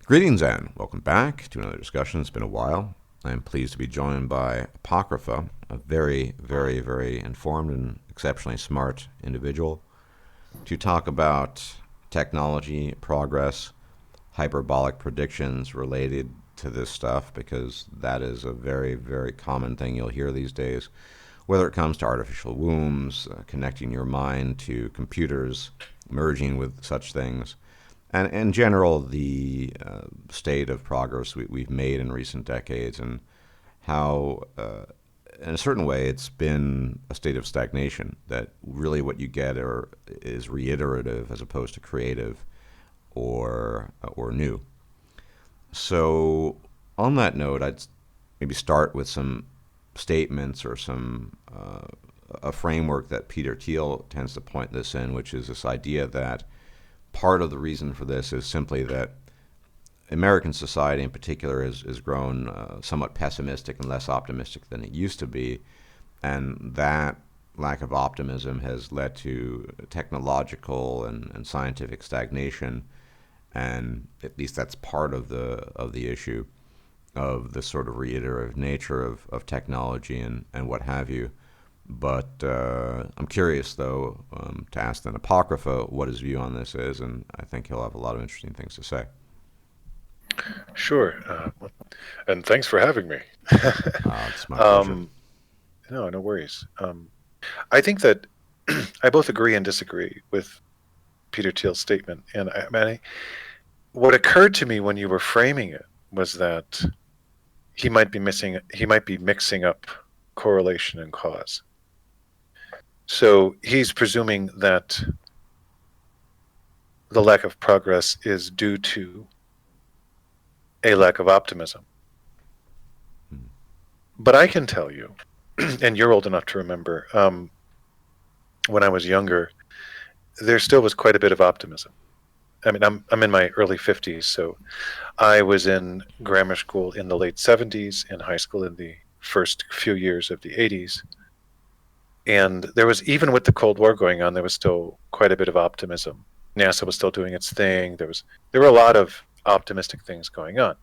Greetings and welcome back to another discussion. It's been a while. I am pleased to be joined by Apocrypha, a very, very, very informed and exceptionally smart individual, to talk about technology, progress, hyperbolic predictions related to this stuff, because that is a very, very common thing you'll hear these days, whether it comes to artificial wombs, connecting your mind to computers, merging with such things. And in general, the state of progress we've made in recent decades, and how, in a certain way, it's been a state of stagnation, that really what you get is reiterative as opposed to creative or new. So on that note, I'd maybe start with some statements or some a framework that Peter Thiel tends to point this in, which is this idea that part of the reason for this is simply that American society in particular has grown somewhat pessimistic and less optimistic than it used to be, and that lack of optimism has led to technological and scientific stagnation, and at least that's part of the issue of the sort of reiterative nature of technology and what have you. But I'm curious, though, to ask then Apocrypha what his view on this is, and I think he'll have a lot of interesting things to say. Sure. And thanks for having me. It's my pleasure. No worries. I think that I both agree and disagree with Peter Thiel's statement. And what occurred to me when you were framing it was that he might be mixing up correlation and cause. So he's presuming that the lack of progress is due to a lack of optimism. But I can tell you, and you're old enough to remember, when I was younger, there still was quite a bit of optimism. I mean, I'm in my early 50s, so I was in grammar school in the late 70s, in high school in the first few years of the 80s. And there was, even with the Cold War going on, there was still quite a bit of optimism. NASA was still doing its thing. There were a lot of optimistic things going on.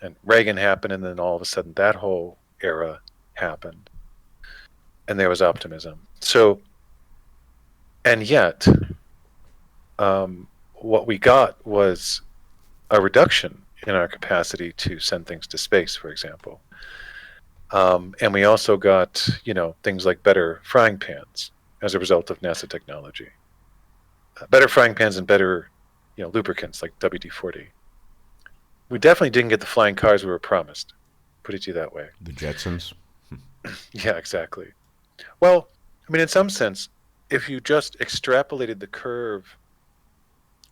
And Reagan happened, and then all of a sudden that whole era happened. And there was optimism. So, and yet, what we got was a reduction in our capacity to send things to space, for example. And we also got, things like better frying pans as a result of NASA technology. Better frying pans and better, lubricants like WD-40. We definitely didn't get the flying cars we were promised. Put it to you that way. The Jetsons? Yeah, exactly. Well, I mean, in some sense, if you just extrapolated the curve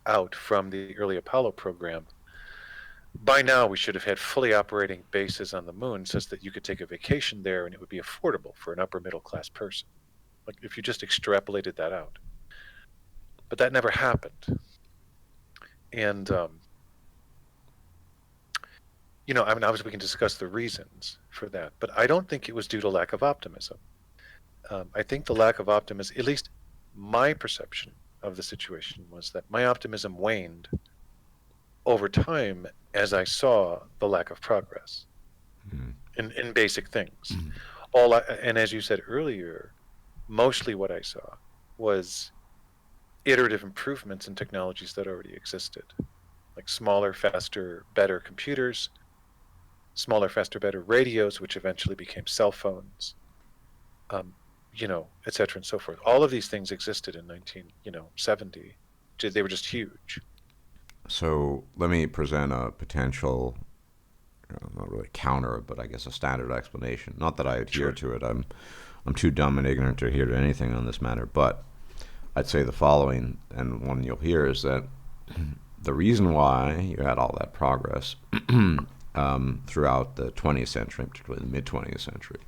out from the early Apollo program, by now we should have had fully operating bases on the moon such that you could take a vacation there and it would be affordable for an upper middle class person. Like if you just extrapolated that out. But that never happened. And, obviously we can discuss the reasons for that, but I don't think it was due to lack of optimism. I think the lack of optimism, at least my perception of the situation, was that my optimism waned over time as I saw the lack of progress in basic things. And as you said earlier, mostly what I saw was iterative improvements in technologies that already existed, like smaller, faster, better computers, smaller, faster, better radios, which eventually became cell phones, et cetera and so forth. All of these things existed in 1970. They were just huge. So let me present a potential, not really counter, but I guess a standard explanation. Not that I adhere to it. I'm too dumb and ignorant to adhere to anything on this matter. But I'd say the following, and one you'll hear, is that the reason why you had all that progress throughout the 20th century, particularly the mid-20th century,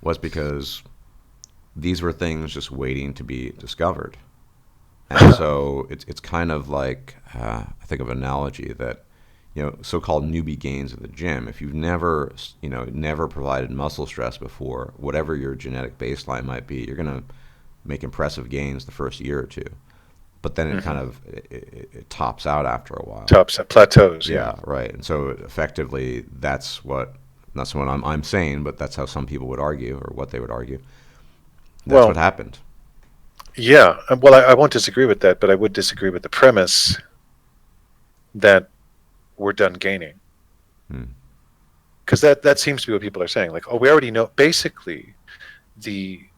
was because these were things just waiting to be discovered. And so it's kind of like, I think of an analogy that, so-called newbie gains at the gym. If you've never provided muscle stress before, whatever your genetic baseline might be, you're going to make impressive gains the first year or two. but then it Hmm. kind of it tops out after a while. Tops plateaus. Yeah. Yeah, right. And so effectively, that's what not what I'm saying, but that's how some people would argue, or what they would argue. That's what Well, happened. yeah. Well, I won't disagree with that, but I would disagree with the premise that we're done gaining, Hmm. because that seems to be what people are saying. Like, oh, we already know. Basically, the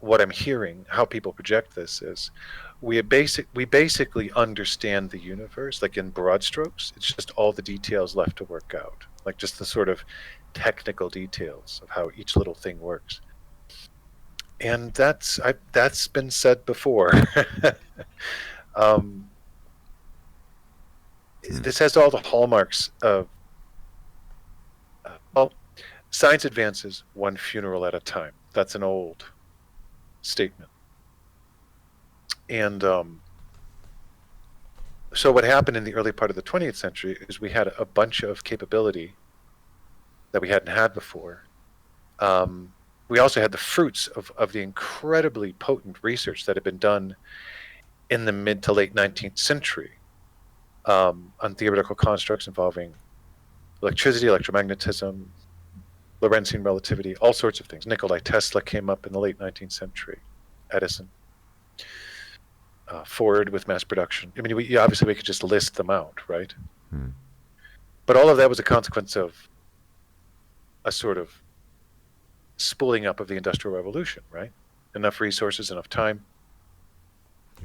what I'm hearing, how people project this is, we basically understand the universe, like in broad strokes. It's just all the details left to work out, like just the sort of technical details of how each little thing works. And that's been said before. um, Hmm. this has all the hallmarks of well, science advances one funeral at a time. That's an old statement. And so what happened in the early part of the 20th century is we had a bunch of capability that we hadn't had before. We also had the fruits of the incredibly potent research that had been done in the mid to late 19th century on theoretical constructs involving electricity, electromagnetism, Lorentzian relativity, all sorts of things. Nikolai Tesla came up in the late 19th century, Edison, Ford with mass production. I mean, obviously we could just list them out, right? Hmm. But all of that was a consequence of a sort of spooling up of the Industrial Revolution, right? Enough resources, enough time.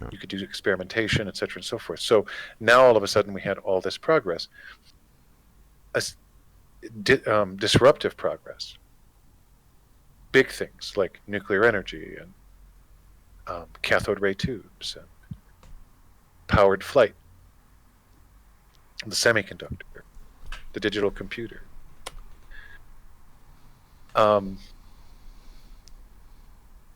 Yeah. You could do experimentation, et cetera, and so forth. So now all of a sudden we had all this progress, a disruptive progress, big things like nuclear energy and cathode ray tubes and powered flight, the semiconductor, the digital computer. Um,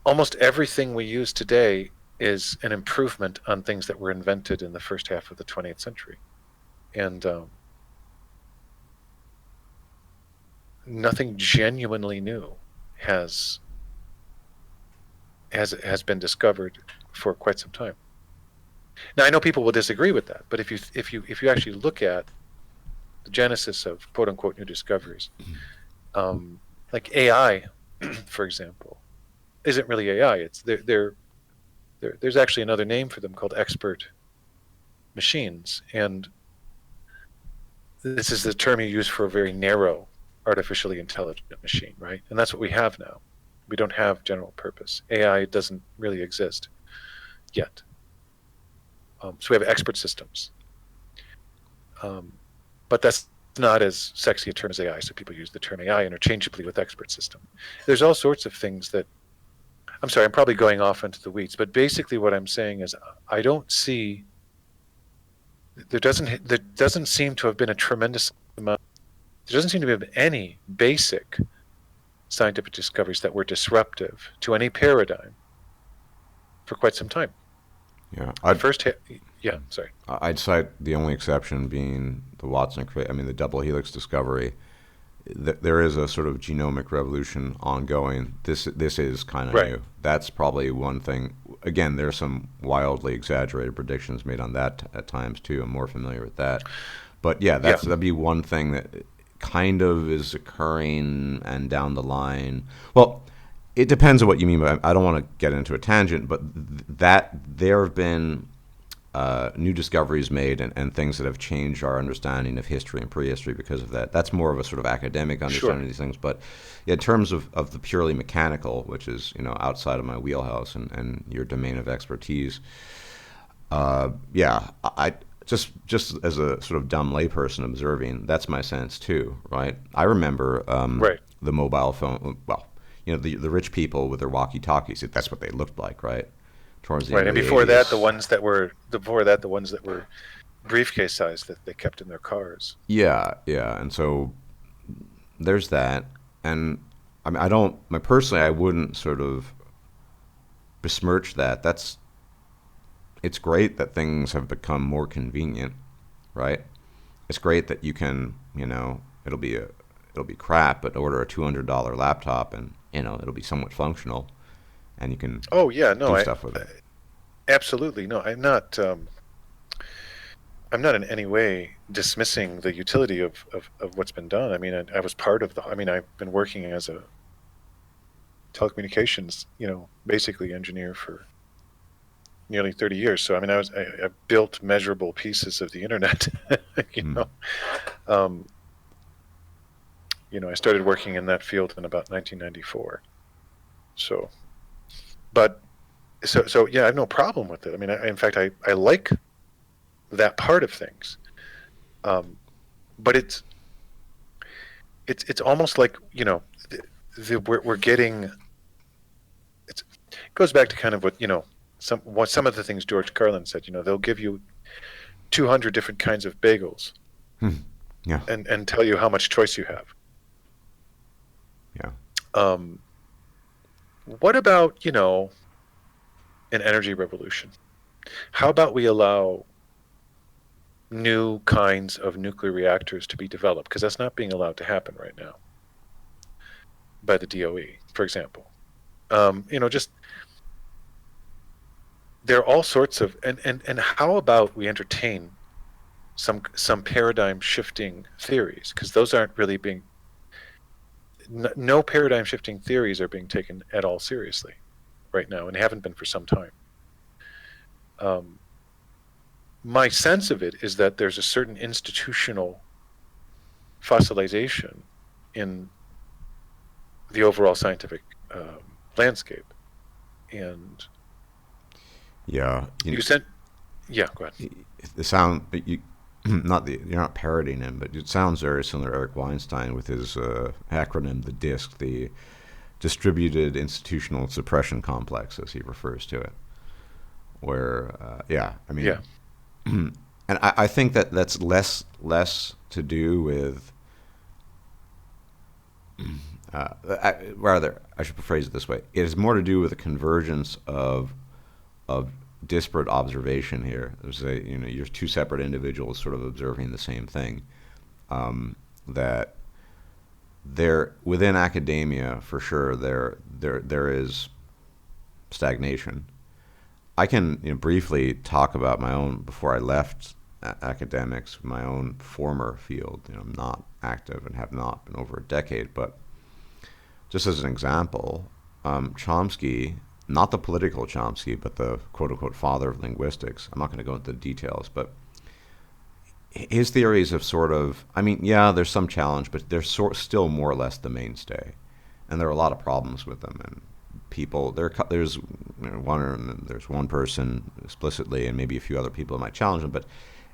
Almost everything we use today is an improvement on things that were invented in the first half of the 20th century. And nothing genuinely new has has been discovered for quite some time. Now I know people will disagree with that, but if you actually look at the genesis of quote unquote new discoveries, um, like AI, for example, isn't really AI. It's there's actually another name for them called expert machines, and this is the term you use for a very narrow artificially intelligent machine, right? And that's what we have now. We don't have general purpose. AI doesn't really exist yet. So we have expert systems, um, but that's not as sexy a term as AI. So people use the term AI interchangeably with expert system. There's all sorts of things that I'm sorry, I'm probably going off into the weeds, but basically what I'm saying is I don't see there doesn't seem to have been a tremendous amount. There doesn't seem to have been any basic scientific discoveries that were disruptive to any paradigm for quite some time. Yeah. The first, yeah, sorry, I'd cite the only exception being the I mean, the double helix discovery. There is a sort of genomic revolution ongoing. This is kind of right, new. That's probably one thing. Again, there's some wildly exaggerated predictions made on that at times too. I'm more familiar with that. But yeah, yeah, that'd be one thing that kind of is occurring and down the line. Well, it depends on what you mean by. I don't want to get into a tangent, but that there have been new discoveries made and things that have changed our understanding of history and prehistory because of that. That's more of a sort of academic sure, understanding of these things. But in terms of the purely mechanical, which is outside of my wheelhouse and your domain of expertise, yeah, I just as a sort of dumb layperson observing, that's my sense too, right? I remember right, the mobile phone. Well, the rich people with their walkie talkies. That's what they looked like, right? Towards the end right. of And the before that, the 80s. ones that were before that, the ones that were briefcase size that they kept in their cars. Yeah, yeah, and so there's that, and I mean, I don't, personally, I wouldn't sort of besmirch that. It's great that things have become more convenient, right? It's great that you can, it'll be crap, but order a $200 laptop and it'll be somewhat functional, and you can Oh yeah, no, do I stuff with it. Absolutely. No, I'm not. I'm not in any way dismissing the utility of what's been done. I mean, I was part of the. I mean, I've been working as a telecommunications, basically engineer for nearly 30 years. So I mean, I built measurable pieces of the internet. you Hmm. know, um, I started working in that field in about 1994. So, but so yeah, I have no problem with it. I mean, in fact, I like that part of things. Um, but it's almost like we're getting it goes back to kind of some of the things George Carlin said. They'll give you 200 different kinds of bagels Hmm. Yeah. and tell you how much choice you have. Yeah. Um, what about an energy revolution? How about we allow new kinds of nuclear reactors to be developed, because that's not being allowed to happen right now by the DOE, for example. Just there are all sorts of and how about we entertain some paradigm shifting theories, because those aren't really being no paradigm shifting theories are being taken at all seriously right now, and haven't been for some time. Um, my sense of it is that there's a certain institutional fossilization in the overall scientific landscape, and Yeah. you sent yeah go ahead. The sound, but you not the you're not parodying him, but it sounds very similar to Eric Weinstein with his acronym, the DISC, the Distributed Institutional Suppression Complex, as he refers to it. Where, yeah, I Yeah, mean, and I think that that's less to do with. Rather, I should phrase it this way: it has more to do with the convergence of disparate observation here. There's you're two separate individuals sort of observing the same thing. That there within academia, for sure, there is stagnation. I can briefly talk about my own before I left academics, my own former field. I'm not active and have not been over a decade, but just as an example, Chomsky, not the political Chomsky, but the quote unquote father of linguistics. I'm not going to go into the details, but his theories have sort of, I mean, yeah, there's some challenge, but they're still more or less the mainstay. And there are a lot of problems with them. And people, there's one person explicitly, and maybe a few other people that might challenge them, but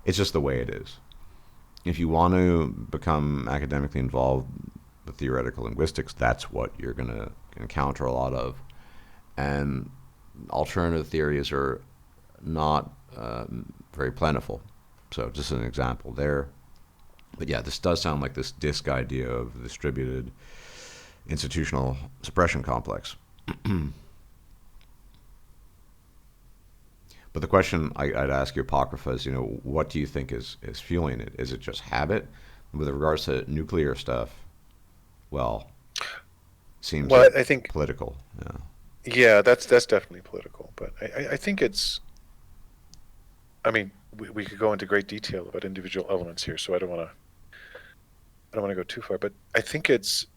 it's just the way it is. If you want to become academically involved with theoretical linguistics, that's what you're going to encounter a lot of. And alternative theories are not very plentiful. So just an example there. But yeah, this does sound like this DISC idea of distributed institutional suppression complex. But the question I'd ask you, Apocrypha, is, what do you think is fueling it? Is it just habit? With regards to nuclear stuff, well, seems well, like I think political. Yeah. yeah, that's definitely political, but I think it's. I mean, we could go into great detail about individual elements here, so I don't want to go too far, but I think there's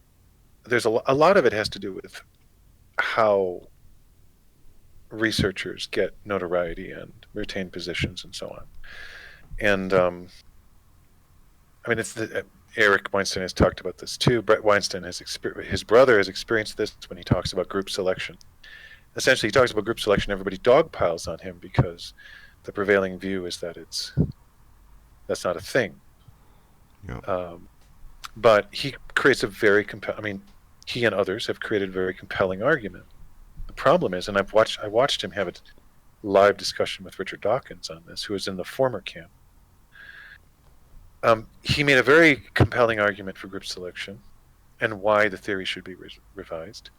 a lot of it has to do with how researchers get notoriety and retain positions and so on. And I mean, Eric Weinstein has talked about this too. Brett Weinstein his brother has experienced this when he talks about group selection. Essentially, he talks about group selection. Everybody dogpiles on him because the prevailing view is that that's not a thing. Yeah. Um, but he creates a very compelling. I mean, he and others have created a very compelling argument. The problem is, and I watched him have a live discussion with Richard Dawkins on this, who was in the former camp. He made a very compelling argument for group selection and why the theory should be revised.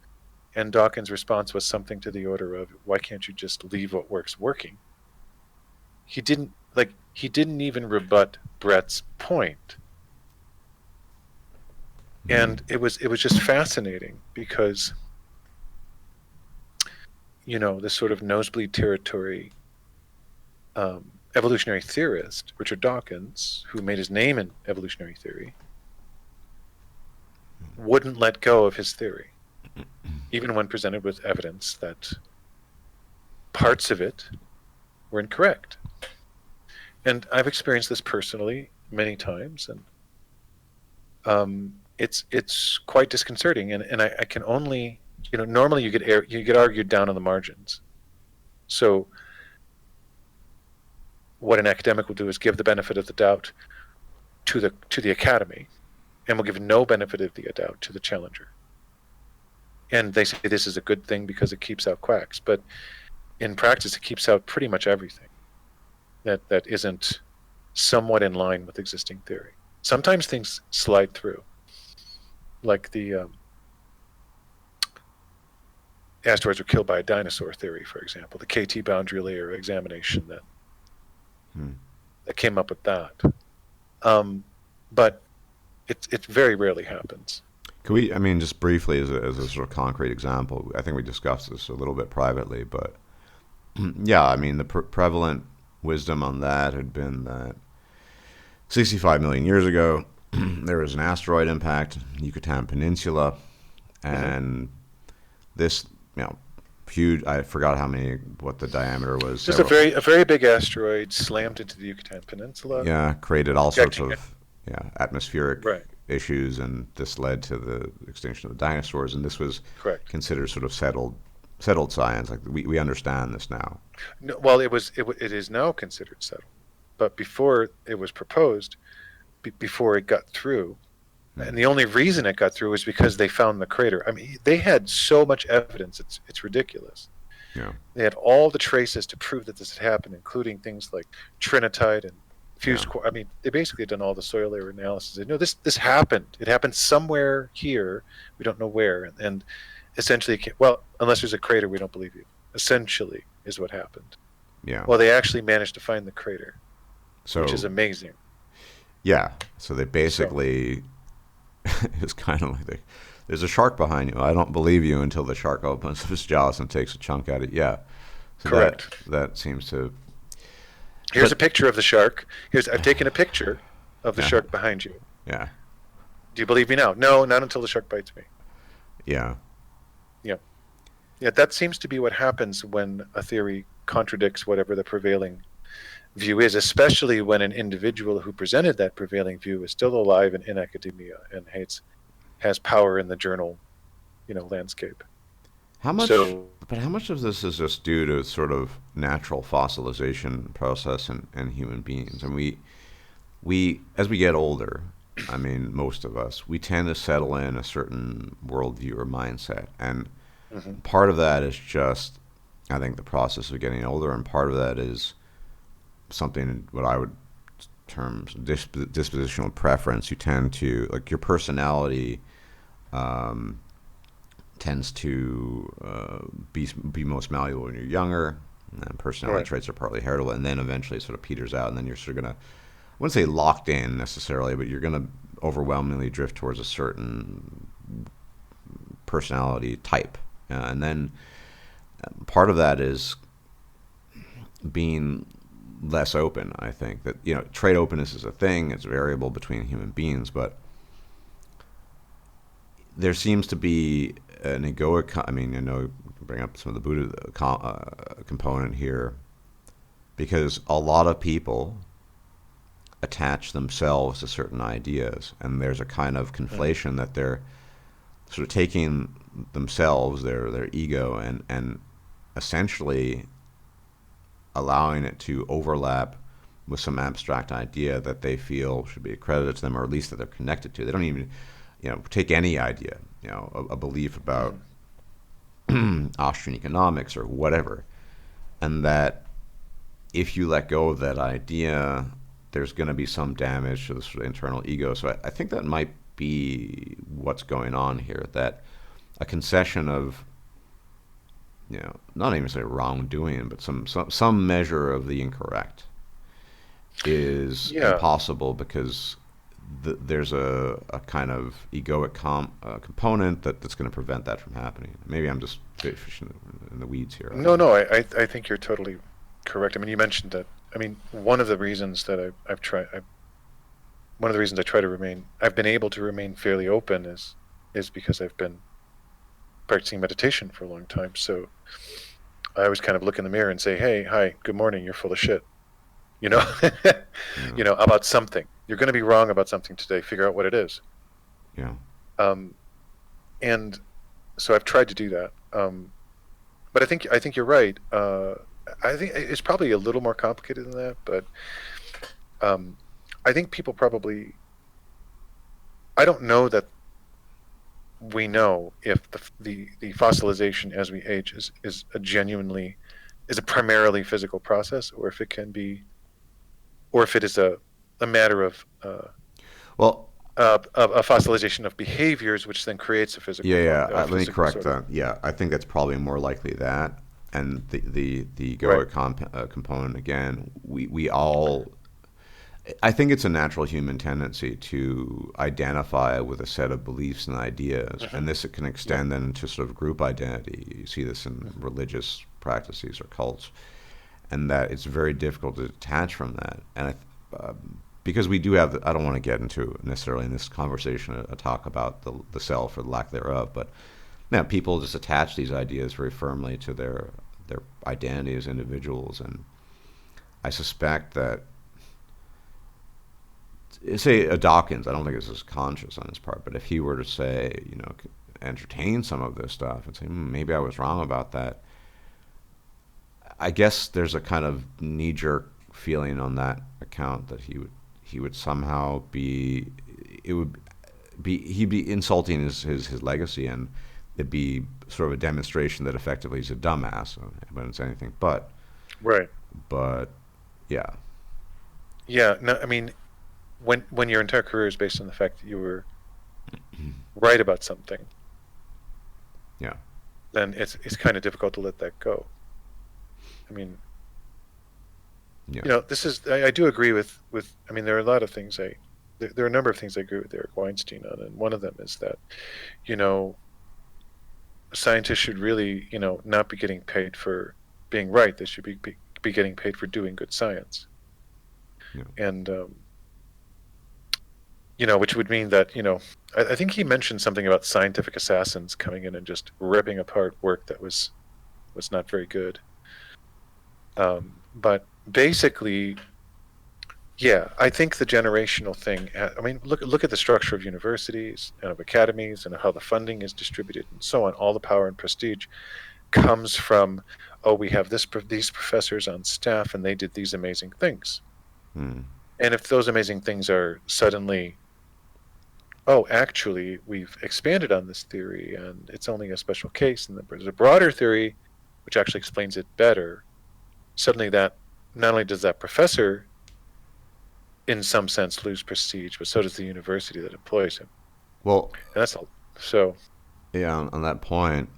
And Dawkins' response was something to the order of, "Why can't you just leave what works working?" He didn't even rebut Brett's point. Mm. And it was just fascinating because this sort of nosebleed territory. evolutionary theorist, Richard Dawkins, who made his name in evolutionary theory, wouldn't let go of his theory, even when presented with evidence that parts of it were incorrect. And I've experienced this personally many times, and it's quite disconcerting. And I can only, normally you get argued down on the margins. So what an academic will do is give the benefit of the doubt to the academy, and will give no benefit of the doubt to the challenger. And they say this is a good thing because it keeps out quacks, but in practice, it keeps out pretty much everything that isn't somewhat in line with existing theory. Sometimes things slide through, like the asteroids were killed by a dinosaur theory, for example, the KT boundary layer examination that came up with that. But it very rarely happens. Can we, I mean, just briefly as a sort of concrete example, I think we discussed this a little bit privately, but yeah, I mean, the prevalent wisdom on that had been that 65 million years ago, there was an asteroid impact, Yucatan Peninsula, and this, huge, I forgot what the diameter was. Just a very big asteroid slammed into the Yucatan Peninsula. Yeah, created all sorts of atmospheric Right. issues, and this led to the extinction of the dinosaurs, and this was Correct. considered sort of settled science. Like we understand this now. No, well, it is now considered settled, but before it was proposed, before it got through, and the only reason it got through was because they found the crater. I mean, they had so much evidence; it's ridiculous. Yeah. They had all the traces to prove that this had happened, including things like trinitite and fused quartz. I mean, they basically had done all the soil layer analysis. They know this happened. It happened somewhere here. We don't know where, and essentially, unless there's a crater, we don't believe you. Essentially, is what happened. Yeah. Well, they actually managed to find the crater, which is amazing. Yeah. So they basically, it's kind of like there's a shark behind you. I don't believe you until the shark opens his jaws and takes a chunk out of it. Yeah. So Correct. That seems to. Here's a picture of the shark. I've taken a picture of the shark behind you. Yeah. Do you believe me now? No, not until the shark bites me. Yeah. Yeah, that seems to be what happens when a theory contradicts whatever the prevailing view is, especially when an individual who presented that prevailing view is still alive and in academia and has power in the journal, landscape. How much of this is just due to sort of natural fossilization process in human beings? And we as we get older, I mean, most of us, we tend to settle in a certain worldview or mindset. And part of that is just, I think, the process of getting older, and part of that is something what I would term dispositional preference. You tend to, like, your personality tends to be most malleable when you're younger, and personality traits are partly heritable, and then eventually it sort of peters out, and then you're sort of going to, I wouldn't say locked in necessarily, but you're going to overwhelmingly drift towards a certain personality type. And then part of that is being less open, I think. That, trait openness is a thing. It's variable between human beings, but there seems to be an egoic, bring up some of the Buddha component here, because a lot of people attach themselves to certain ideas, and there's a kind of conflation that they're sort of taking themselves, their ego, and essentially allowing it to overlap with some abstract idea that they feel should be accredited to them, or at least that they're connected to. They don't even, take any idea, a belief about Austrian economics or whatever, and that if you let go of that idea, there's going to be some damage to the sort of internal ego. So I think that might be what's going on here, that a concession of, not even say wrongdoing, but some measure of the incorrect is impossible, because there's a kind of egoic component that's going to prevent that from happening. Maybe I'm just fishing in the weeds here. No, I think you're totally correct. I mean, you mentioned that I mean, one of the reasons that one of the reasons I try to remain, I've been able to remain fairly open is because I've been practicing meditation for a long time. So I always kind of look in the mirror and say, "Hey, hi, good morning. You're full of shit." You know, Yeah. about something. You're going to be wrong about something today. Figure out what it is. Yeah. Um, and so I've tried to do that. But I think you're right. I think it's probably a little more complicated than that. But um, I think people probably. I don't know that we know if the fossilization as we age is a genuinely is a primarily physical process, or if it can be, or if it is a matter Well, of a fossilization of behaviors, which then creates a yeah, yeah. Let me physical correct sort of that. Yeah, I think that's probably more likely that, and the right. egoic component again. We all. I think it's a natural human tendency to identify with a set of beliefs and ideas, Hmm. and this it can Yeah. extend then into sort of group identity. You see this in Hmm. religious practices or cults, and that it's very difficult to detach from that. And because we do have, I don't want to get into necessarily in this conversation a talk about the self or the lack thereof, but now people just attach these ideas very firmly to their identity as individuals, and I suspect that say a Dawkins, I don't think this is conscious on his part, but if he were to say, entertain some of this stuff and say, maybe I was wrong about that, I guess there's a kind of knee jerk feeling on that account that he would somehow be it would be he'd be insulting his legacy, and it'd be sort of a demonstration that effectively he's a dumbass. I wouldn't say anything, Right. but yeah, Yeah. No. I mean, when your entire career is based on the fact that you were right about something, yeah, then it's kind of difficult to let that go. I mean, yeah, this is I do agree with. I mean, there are a lot of things there are a number of things I agree with Eric Weinstein on, and one of them is that you know scientists should really not be getting paid for being right. They should be getting paid for doing good science, yeah. and which would mean that I think he mentioned something about scientific assassins coming in and just ripping apart work that was not very good. But basically, yeah, I think the generational thing. I mean, look at the structure of universities and of academies and how the funding is distributed and so on. All the power and prestige comes from, oh, we have these professors on staff and they did these amazing things. Hmm. And if those amazing things are suddenly, oh, actually, we've expanded on this theory and it's only a special case, and there's a broader theory which actually explains it better. Suddenly, that not only does that professor in some sense lose prestige, but so does the university that employs him. Well, And that's all. So, yeah, on that point,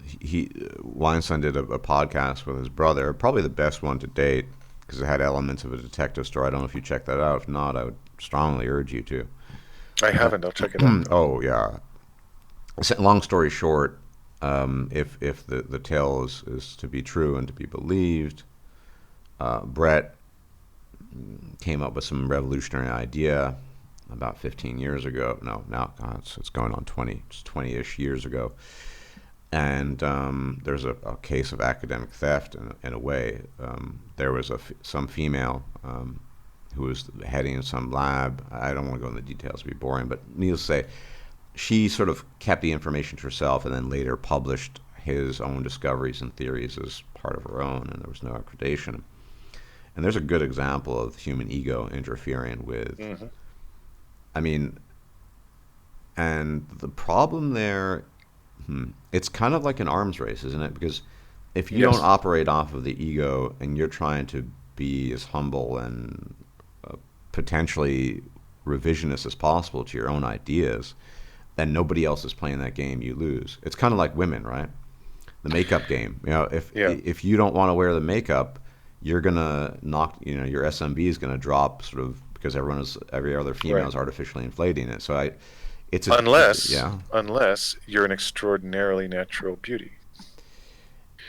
Weinstein did a podcast with his brother, probably the best one to date because it had elements of a detective story. I don't know if you checked that out. If not, I would strongly urge you to. I haven't. I'll check it out though. Oh yeah. Long story short, if the tale is to be true and to be believed, Brett came up with some revolutionary idea about 15 years ago. No, now God, it's going on 20-ish years ago. And there's a case of academic theft in a way. There was some female who was heading some lab. I don't want to go into the details; it'd be boring. But needless to say, she sort of kept the information to herself, and then later published his own discoveries and theories as part of her own, and there was no accreditation. And there's a good example of human ego interfering with. Hmm. I mean, and the problem there, it's kind of like an arms race, isn't it? Because if you don't Yes. operate off of the ego and you're trying to be as humble and potentially revisionist as possible to your own ideas, then nobody else is playing that game. You lose. It's kind of like women, right? The makeup game. If Yeah. if you don't want to wear the makeup, you're gonna knock. Your SMB is gonna drop sort of because every other female Right. is artificially inflating it. So Unless, yeah. unless you're an extraordinarily natural beauty.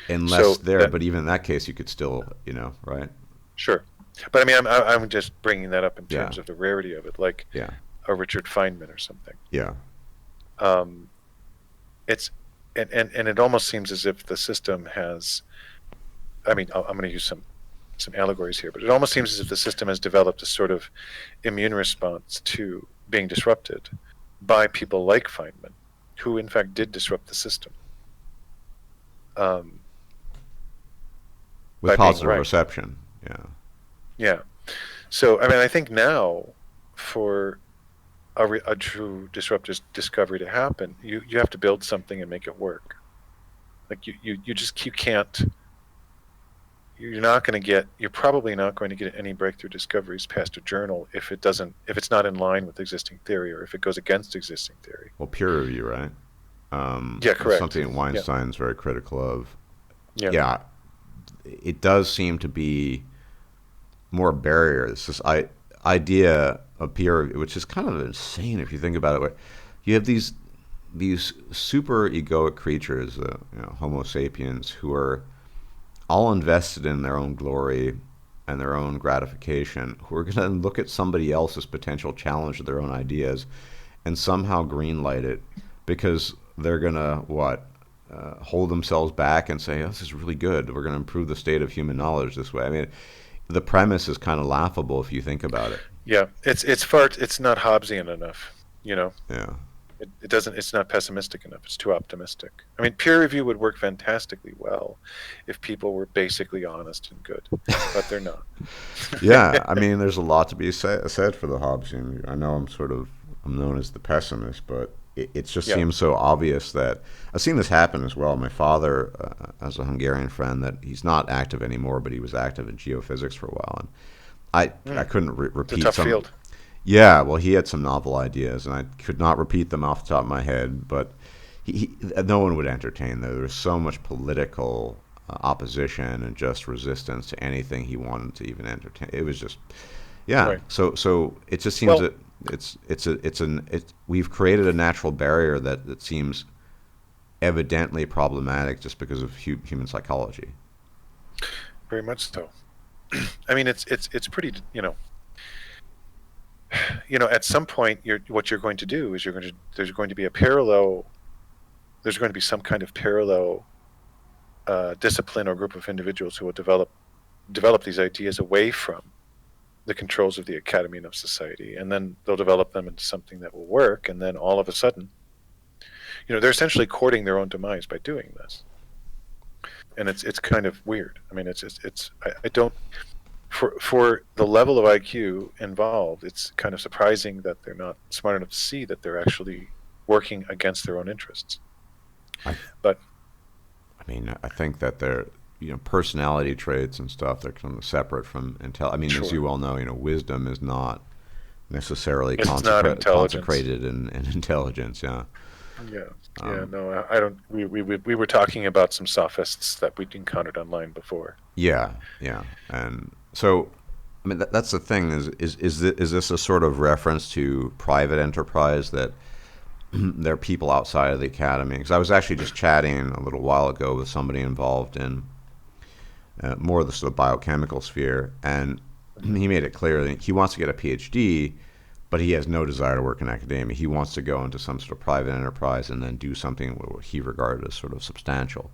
Unless So there, that but even in that case, you could still, right? sure. But I mean, I'm just bringing that up in Yeah, terms of the rarity of it, like yeah, a Richard Feynman or something. yeah. Um, it's and it almost seems as if the system has. I mean, I'm going to use some allegories here, but it almost seems as if the system has developed a sort of immune response to being disrupted by people like Feynman, who in fact did disrupt the system um, With by being positive right. reception. Yeah. Yeah. So I mean, I think now for a true disruptive discovery to happen, you have to build something and make it work. Like you just you can't. You're not going to get. You're probably not going to get any breakthrough discoveries past a journal if it doesn't. If it's not in line with existing theory, or if it goes against existing theory. Well, peer review, right? Yeah. It's Correct. something Yeah. Weinstein's very critical of. Yeah. Yeah, it does seem to be more barrier. It's this idea of peer review, which is kind of insane if you think about it. Where you have these super egoic creatures, Homo sapiens, who are all invested in their own glory and their own gratification, who are going to look at somebody else's potential challenge to their own ideas and somehow greenlight it because they're going to, what, hold themselves back and say, oh, this is really good. We're going to improve the state of human knowledge this way. I mean, the premise is kind of laughable if you think about it. Yeah. It's far. It's not Hobbesian enough. You know. Yeah. It doesn't. It's not pessimistic enough. It's too optimistic. I mean, peer review would work fantastically well if people were basically honest and good, but they're not. Yeah, I mean, there's a lot to be said for the Hobbesian. I know I'm known as the pessimist, but it just Yeah. seems so obvious that I've seen this happen as well. My father has a Hungarian friend that he's not active anymore, but he was active in geophysics for a while, and I Mm. couldn't It's a repeat tough some. field. Yeah, well, he had some novel ideas, and I could not repeat them off the top of my head, but no one would entertain them. There was so much political opposition and just resistance to anything he wanted to even entertain. It was just, yeah. Right. So it just seems Well, that we've created a natural barrier that seems evidently problematic just because of human psychology. very much so. I mean, it's pretty. At some point, what you're going to do is there's going to be a parallel. There's going to be some kind of parallel discipline or group of individuals who will develop these ideas away from the controls of the academy and of society, and then they'll develop them into something that will work. And then all of a sudden, they're essentially courting their own demise by doing this, and it's kind of weird. I mean, I don't for the level of IQ involved, it's kind of surprising that they're not smart enough to see that they're actually working against their own interests. I But I mean, I think that they're, personality traits and stuff, they're kind of separate from intel. I mean, as sure, you well know, wisdom is not necessarily it's not intelligence. consecrated in intelligence. Yeah. Yeah, yeah, Um, no, I don't. We were talking about some sophists that we'd encountered online before. yeah. Yeah. And so, I mean, that's the thing is this a sort of reference to private enterprise that there are people outside of the academy? Because I was actually just chatting a little while ago with somebody involved in more of the sort of biochemical sphere, and he made it clear that he wants to get a PhD, but he has no desire to work in academia. He wants to go into some sort of private enterprise and then do something what he regarded as sort of substantial,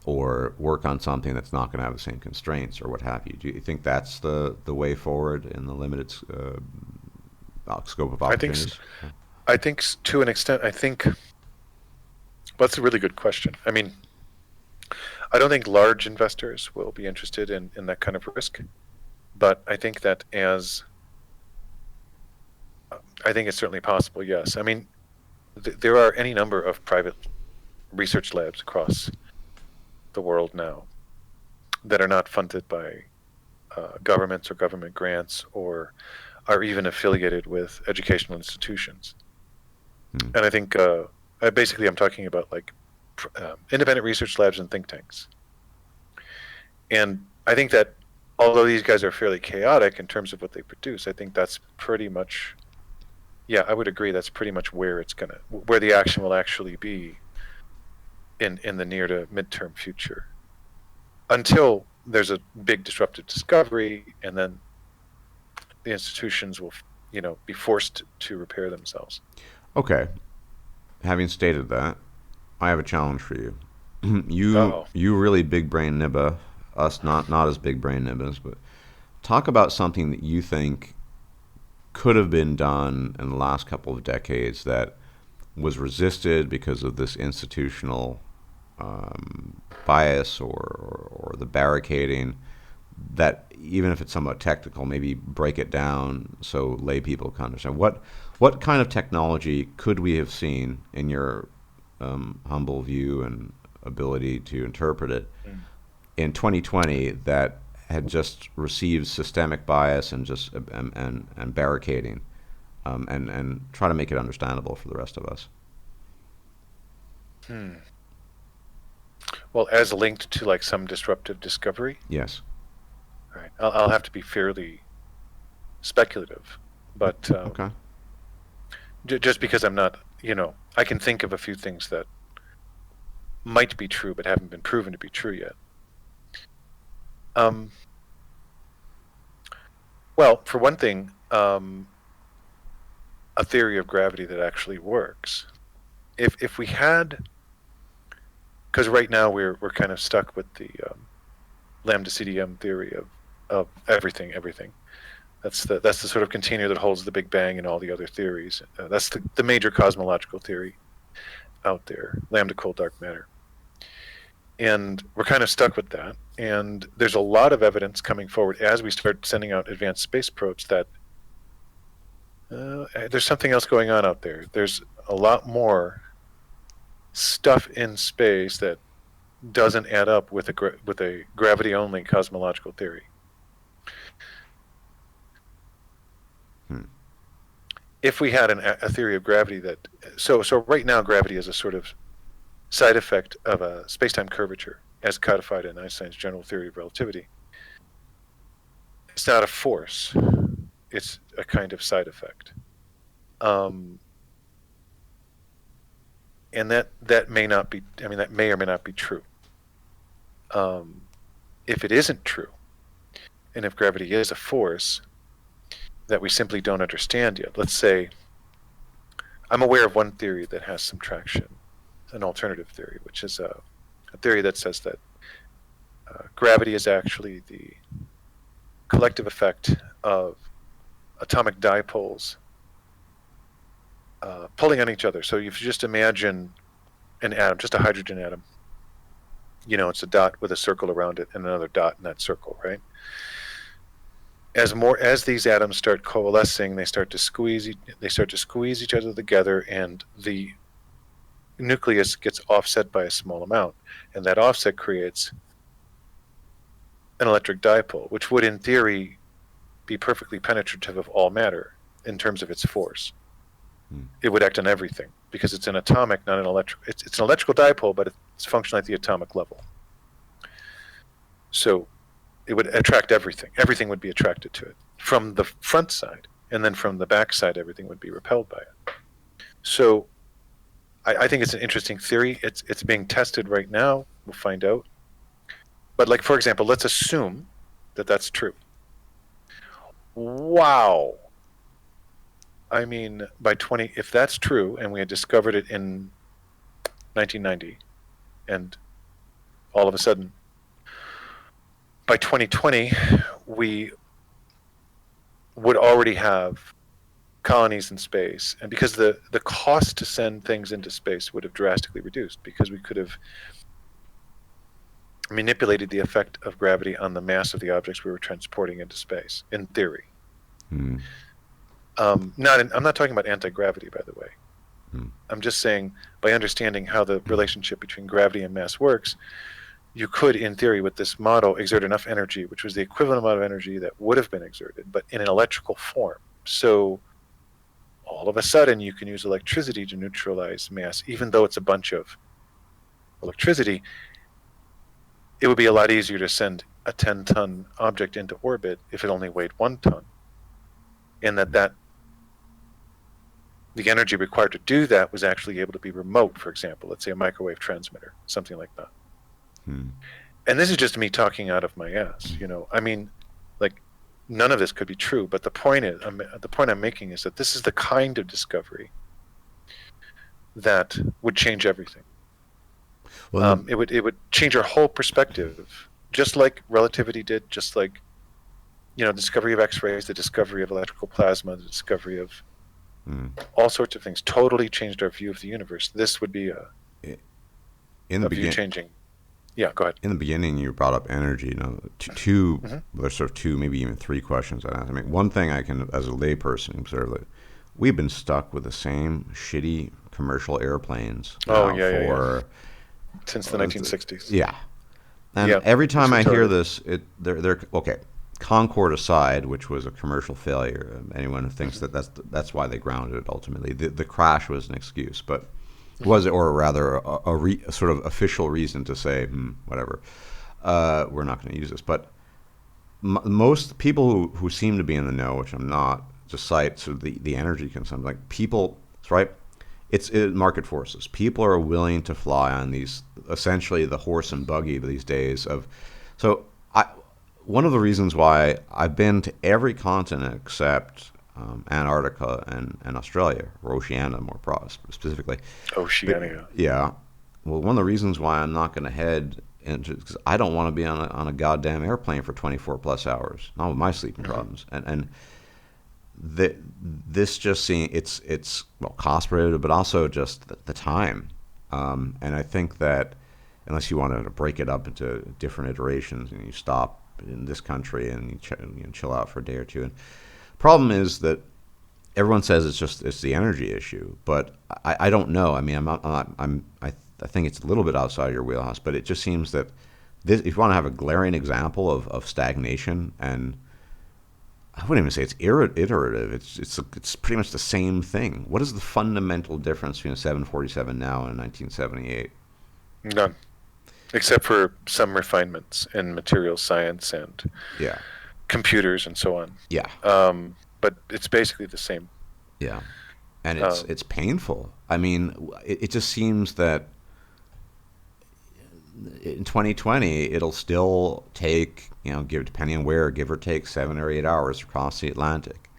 or work on something that's not going to have the same constraints or what have you. Do you think that's the way forward in the limited scope of I think opportunities? I think to an extent, I think that's a really good question. I mean, I don't think large investors will be interested in that kind of risk, but I think that I think it's certainly possible. Yes, I mean, there are any number of private research labs across the world now that are not funded by governments or government grants or are even affiliated with educational institutions. Hmm. And I think basically I'm talking about like independent research labs and think tanks. And I think that although these guys are fairly chaotic in terms of what they produce, I think that's pretty much, yeah, I would agree. That's pretty much where the action will actually be in the near to midterm future, until there's a big disruptive discovery, and then the institutions will, be forced to repair themselves. Okay. Having stated that, I have a challenge for you. you Oh, you really big brain nibba, us not as big brain nibbas, but talk about something that you think could have been done in the last couple of decades that was resisted because of this institutional bias or the barricading. That even if it's somewhat technical, maybe break it down so lay people can understand what kind of technology could we have seen in your humble view and ability to interpret it mm. in 2020 that had just received systemic bias and just and barricading, and try to make it understandable for the rest of us. Hmm. Well, as linked to like some disruptive discovery, Yes. right? I'll have to be fairly speculative, but Okay. just because I'm not, I can think of a few things that might be true but haven't been proven to be true yet. Um, well, for one thing, a theory of gravity that actually works. If we had, because right now we're kind of stuck with the lambda CDM theory of everything. That's the sort of container that holds the Big Bang and all the other theories. That's the major cosmological theory out there, lambda cold dark matter. And we're kind of stuck with that. And there's a lot of evidence coming forward as we start sending out advanced space probes that there's something else going on out there. There's a lot more stuff in space that doesn't add up with a gravity only cosmological theory. Hmm. If we had a theory of gravity that so right now gravity is a sort of side effect of a space-time curvature as codified in Einstein's general theory of relativity. It's not a force, it's a kind of side effect. Um, and that may not be, that may or may not be true. If it isn't true, and if gravity is a force that we simply don't understand yet, let's say I'm aware of one theory that has some traction, an alternative theory, which is a theory that says that gravity is actually the collective effect of atomic dipoles pulling on each other. So if you just imagine an atom, just a hydrogen atom, it's a dot with a circle around it and another dot in that circle, right? As these atoms start coalescing, they start to squeeze each other together, and the nucleus gets offset by a small amount, and that offset creates an electric dipole, which would, in theory, be perfectly penetrative of all matter in terms of its force. It would act on everything because it's an atomic, not an electric. It's an electrical dipole, but it's functioning at the atomic level. So it would attract everything. Everything would be attracted to it from the front side, and then from the back side, everything would be repelled by it. So I think it's an interesting theory. It's being tested right now. We'll find out. But like, for example, let's assume that that's true. Wow. If that's true, and we had discovered it in 1990, and all of a sudden, by 2020, we would already have colonies in space, and because the cost to send things into space would have drastically reduced, because we could have manipulated the effect of gravity on the mass of the objects we were transporting into space, in theory. Hmm. I'm not talking about anti-gravity, by the way. I'm just saying, by understanding how the relationship between gravity and mass works, you could, in theory, with this model, exert enough energy, which was the equivalent amount of energy that would have been exerted, but in an electrical form. So all of a sudden, you can use electricity to neutralize mass, even though it's a bunch of electricity. It would be a lot easier to send a 10-ton object into orbit if it only weighed 1 ton, and that the energy required to do that was actually able to be remote, for example, let's say a microwave transmitter, something like that. Hmm. And this is just me talking out of my ass, like none of this could be true. But the point I'm making is that this is the kind of discovery that would change everything. Well, It would change our whole perspective, just like relativity did, just like discovery of X-rays, the discovery of electrical plasma, the discovery of all sorts of things totally changed our view of the universe. This would be in the a view begin changing. Yeah, go ahead. in the beginning, you brought up energy. Two, Mm-hmm. there's sort of two, maybe even three questions I ask. I mean, one thing I can, as a layperson, observe that we've been stuck with the same shitty commercial airplanes Oh now yeah, yeah, yeah. for Since the 1960s. yeah. And Yeah, every it's time I hear retarded. this, they're okay. Concorde aside, which was a commercial failure, anyone who thinks Mm-hmm. that that's why they grounded it ultimately. The crash was an excuse, but Mm-hmm. was it, or rather, a sort of official reason to say, whatever, we're not going to use this. But most people who seem to be in the know, which I'm not, just cite sort of the energy consumption. Like people, right? It's market forces. People are willing to fly on these, essentially the horse and buggy these days. So I, one of the reasons why I've been to every continent except Antarctica and Australia, or Oceania more specifically. But, Oceania. yeah. Well, one of the reasons why I'm not going to head into, because I don't want to be on a goddamn airplane for 24 plus hours. Not with my sleeping Mm-hmm. problems. And this just seems it's well cost prohibitive, but also just the time. And I think that unless you want to break it up into different iterations and you stop in this country and you chill out for a day or two. And problem is that everyone says it's the energy issue, but I don't know. I mean, I think it's a little bit outside your wheelhouse, but it just seems that this, if you want to have a glaring example of stagnation, and I wouldn't even say it's iterative. It's pretty much the same thing. What is the fundamental difference between a 747 now and a 1978? None, except for some refinements in material science and Yeah, computers and so on. yeah, But it's basically the same. yeah, and Um, it's painful. I mean, it just seems that in 2020 it'll still take, give depending on where, give or take 7 or 8 hours across the Atlantic,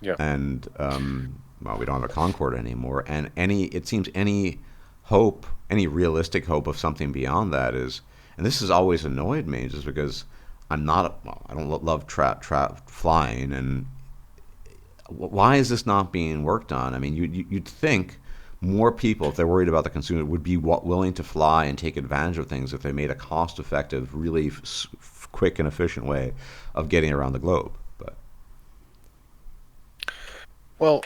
yeah. and well, we don't have a Concorde anymore, and it seems any hope, any realistic hope of something beyond that is, and this has always annoyed me, just because I'm not, well, I don't love flying, and why is this not being worked on? I mean, you'd think more people, if they're worried about the consumer, would be willing to fly and take advantage of things if they made a cost-effective, really quick and efficient way of getting around the globe. But Well,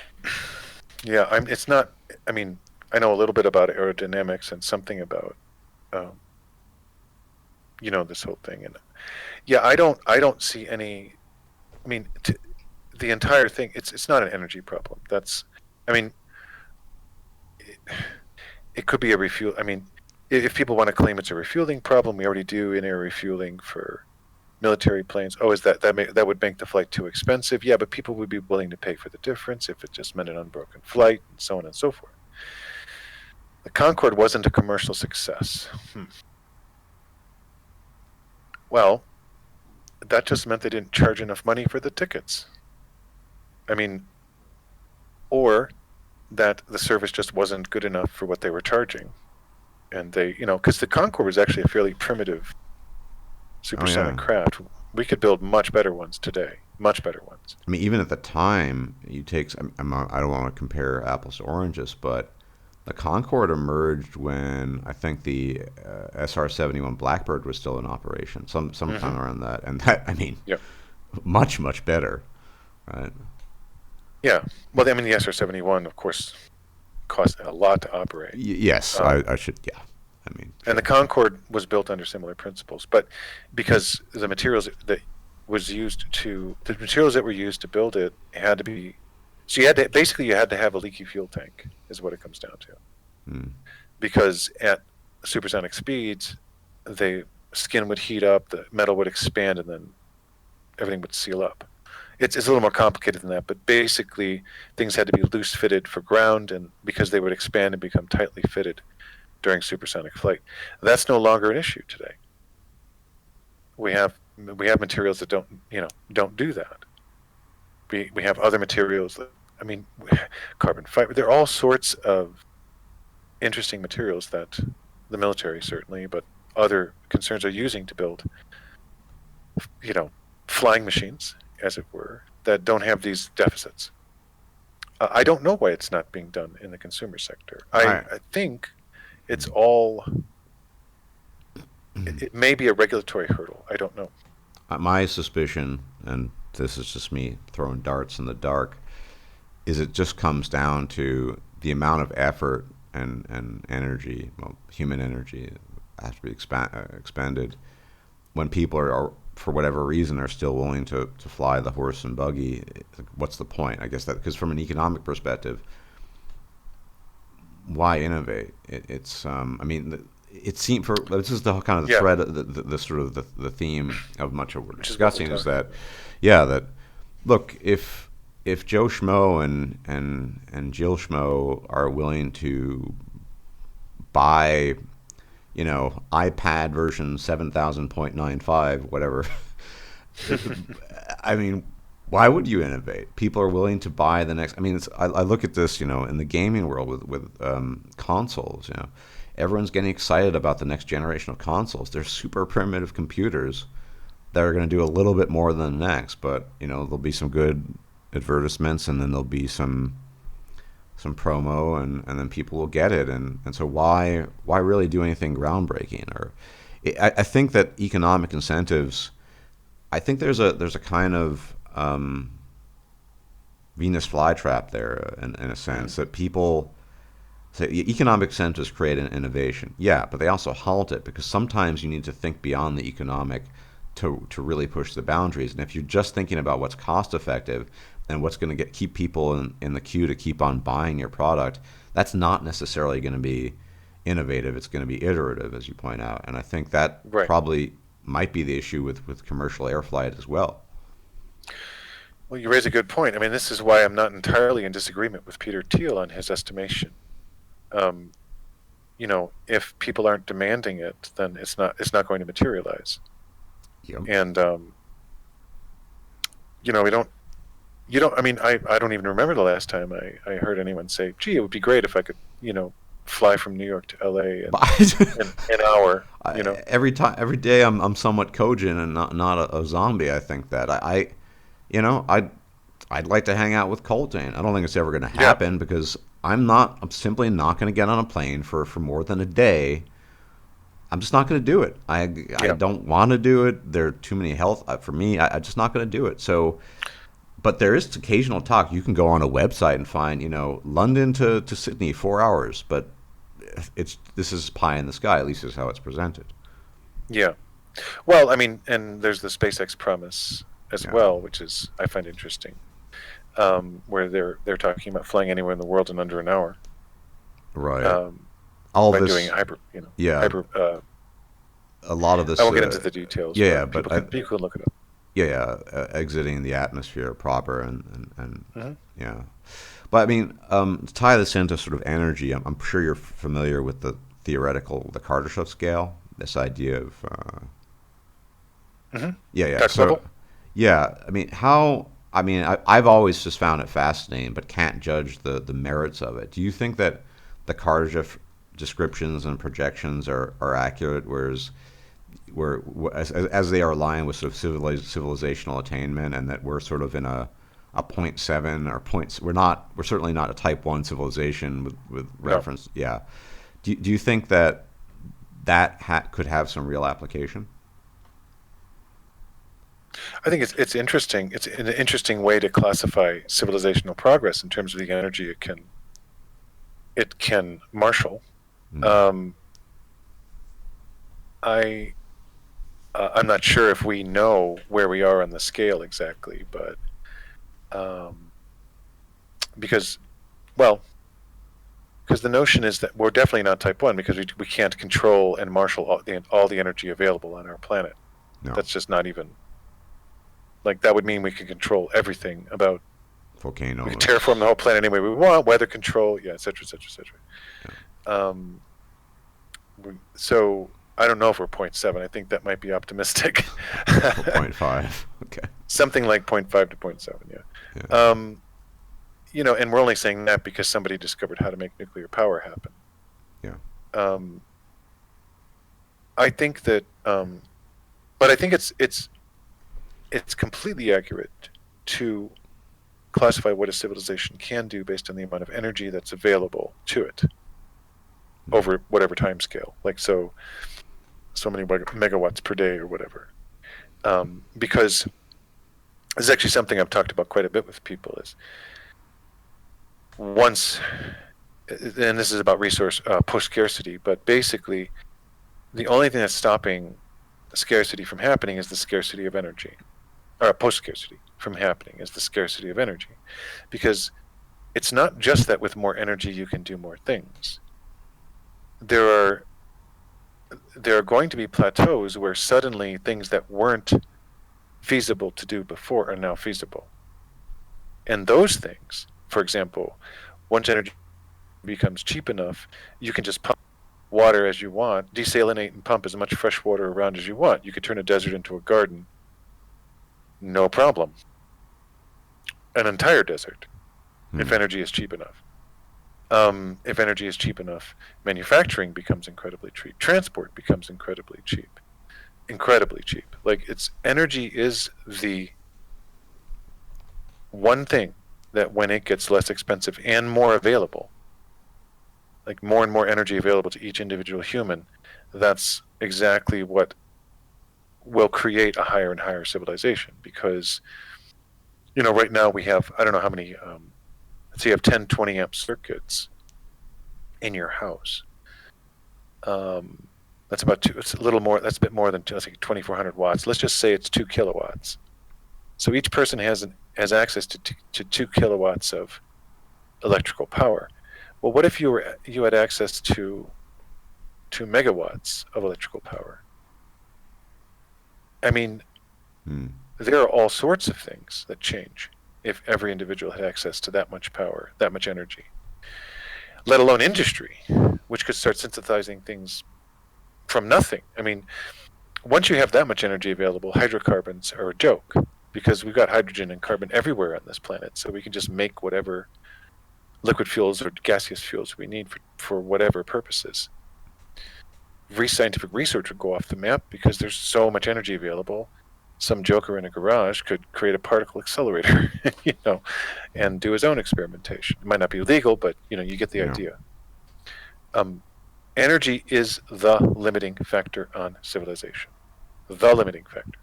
yeah. It's not. I mean, I know a little bit about aerodynamics and something about, um, this whole thing. And yeah, I don't see any. I mean, the entire thing. It's not an energy problem. I mean, it, it could be a refuel. I mean, if people want to claim it's a refueling problem, we already do in-air refueling for military planes. Oh, is that would make the flight too expensive? Yeah, but people would be willing to pay for the difference if it just meant an unbroken flight, and so on and so forth. The Concorde wasn't a commercial success. Well, that just meant they didn't charge enough money for the tickets. I mean, or that the service just wasn't good enough for what they were charging. And because the Concorde was actually a fairly primitive oh supersonic yeah, craft. We could build much better ones today, much better ones. I mean, even at the time, I don't want to compare apples to oranges, but the Concorde emerged when I think the SR-71 Blackbird was still in operation, Mm-hmm. sometime around that, and that, I mean, Yeah, much better, right? yeah. Well, I mean, the SR-71, of course, cost a lot to operate. Yes, Um, I should, yeah. I mean, and the sure. Concorde was built under similar principles, but because the materials that were used to build it had to be, so you had to have a leaky fuel tank, is what it comes down to. Mm. Because at supersonic speeds, the skin would heat up, the metal would expand, and then everything would seal up. It's a little more complicated than that, but basically things had to be loose fitted for ground, and because they would expand and become tightly fitted during supersonic flight. That's no longer an issue today. We have materials that don't do that. We have other materials that, I mean, carbon fiber. There are all sorts of interesting materials that the military certainly, but other concerns are using to build, you know, flying machines, as it were, that don't have these deficits. I don't know why it's not being done in the consumer sector. I I think it's all. It may be a regulatory hurdle. I don't know. my suspicion, and this is just me throwing darts in the dark, is it just comes down to the amount of effort and energy, well, human energy, has to be expended when people are, for whatever reason, are still willing to fly the horse and buggy. What's the point? I guess that because from an economic perspective, why innovate? It's I mean, it seems for this is the kind of the Yeah, thread, the sort of the theme of much of what we're which is what we're discussing is talking that, about. yeah, that look, if Joe Schmo and Jill Schmo are willing to buy, iPad version 7,000.95, whatever, I mean, why would you innovate? People are willing to buy the next. I mean, I look at this, in the gaming world with consoles. Everyone's getting excited about the next generation of consoles. They're super primitive computers that are going to do a little bit more than the next, but there'll be some good advertisements, and then there'll be some promo, and then people will get it, and so why really do anything groundbreaking? Or I think that economic incentives. I think there's a kind of Venus flytrap there, in a Mm. sense that people say economic incentives create an innovation, yeah, but they also halt it because sometimes you need to think beyond the economic to really push the boundaries. And if you're just thinking about what's cost effective and what's going to keep people in the queue to keep on buying your product, that's not necessarily going to be innovative. It's going to be iterative, as you point out. And I think that Right. probably might be the issue with commercial air flight as well. Well, you raise a good point. I mean, this is why I'm not entirely in disagreement with Peter Thiel on his estimation. Um, if people aren't demanding it, then it's not going to materialize. Yep. And we don't. You don't. I mean, I don't even remember the last time I heard anyone say, "Gee, it would be great if I could, fly from New York to L.A. But in an hour." every day I'm somewhat cogent and not a zombie. I think that you know, I'd like to hang out with Coltrane. I don't think it's ever going to Yeah, happen because I'm simply not going to get on a plane for more than a day. I'm just not going to do it. I yeah. don't want to do it. There are too many health for me. I'm just not going to do it. So, but there is occasional talk. You can go on a website and find, London to Sydney, 4 hours. But this is pie in the sky. At least is how it's presented. Yeah. Well, I mean, and there's the SpaceX promise as Yeah. well, which is I find interesting, where they're talking about flying anywhere in the world in under an hour, Right. um, All by doing this. hyper, Yeah. hyper. A lot of I this. won't get into the details, Yeah. but But people can look it up. yeah, exiting the atmosphere proper and Hmm. yeah. But I mean, to tie this into sort of energy, I'm sure you're familiar with the Kardashev scale. This idea of Hmm. yeah, yeah. Talk So level. yeah, I mean, how? I mean, I've always just found it fascinating, but can't judge the merits of it. Do you think that the Kardashev descriptions and projections are accurate, whereas where as they are aligned with sort of civilizational attainment, and that we're sort of in a point seven or points. We're certainly not a type one civilization with No, reference. Yeah. Do you think that could have some real application? I think it's interesting. It's an interesting way to classify civilizational progress in terms of the energy it can marshal. Mm. Um, I I'm not sure if we know where we are on the scale exactly, but um, because well, because the notion is that we're definitely not type one because we can't control and marshal all the energy available on our planet. No. That's just not even like that would mean we could control everything about we could terraform the Volcanoes. whole planet any way we want, weather control, yeah, et cetera, et cetera, et cetera. Yeah. Um, so I don't know if we're point 0.7. I think that might be optimistic. For point 0.5. Okay. Something like point 0.5 to point 0.7, yeah. Yeah. Um, and we're only saying that because somebody discovered how to make nuclear power happen. Yeah. Um, I think that, but I think it's completely accurate to classify what a civilization can do based on the amount of energy that's available to it Mm. over whatever time scale. Like so many megawatts per day or whatever. Because this is actually something I've talked about quite a bit with people. Is once, and this is about resource post scarcity, but basically the only thing that's stopping scarcity from happening is the scarcity of energy, or post scarcity from happening is the scarcity of energy, because it's not just that with more energy you can do more things. There are there are going to be plateaus where suddenly things that weren't feasible to do before are now feasible. And those things, for example, once energy becomes cheap enough, you can just pump water as you want, desalinate and pump as much fresh water around as you want. You could turn a desert into a garden, no problem. An entire desert, if Mm. energy is cheap enough. If energy is cheap enough, manufacturing becomes incredibly cheap. Transport becomes incredibly cheap. Incredibly cheap. Like it's energy is the one thing that when it gets less expensive and more available, like more and more energy available to each individual human, that's exactly what will create a higher and higher civilization. Because right now we have, I don't know how many, let's say you have 10 20 amp circuits in your house. um, that's about two, it's a little more, that's a bit more than let's say 2400 watts. Let's just say it's 2 kilowatts. So each person has access to 2 kilowatts of electrical power. Well, what if you had access to 2 megawatts of electrical power? I mean, Mm. there are all sorts of things that change if every individual had access to that much power, that much energy. Let alone industry, which could start synthesizing things from nothing. I mean, once you have that much energy available, hydrocarbons are a joke because we've got hydrogen and carbon everywhere on this planet, so we can just make whatever liquid fuels or gaseous fuels we need for whatever purposes. Scientific research would go off the map because there's so much energy available. Some joker in a garage could create a particle accelerator, and do his own experimentation. It might not be legal, but you get the Yeah. idea. Um, Energy is the limiting factor on civilization. The limiting factor.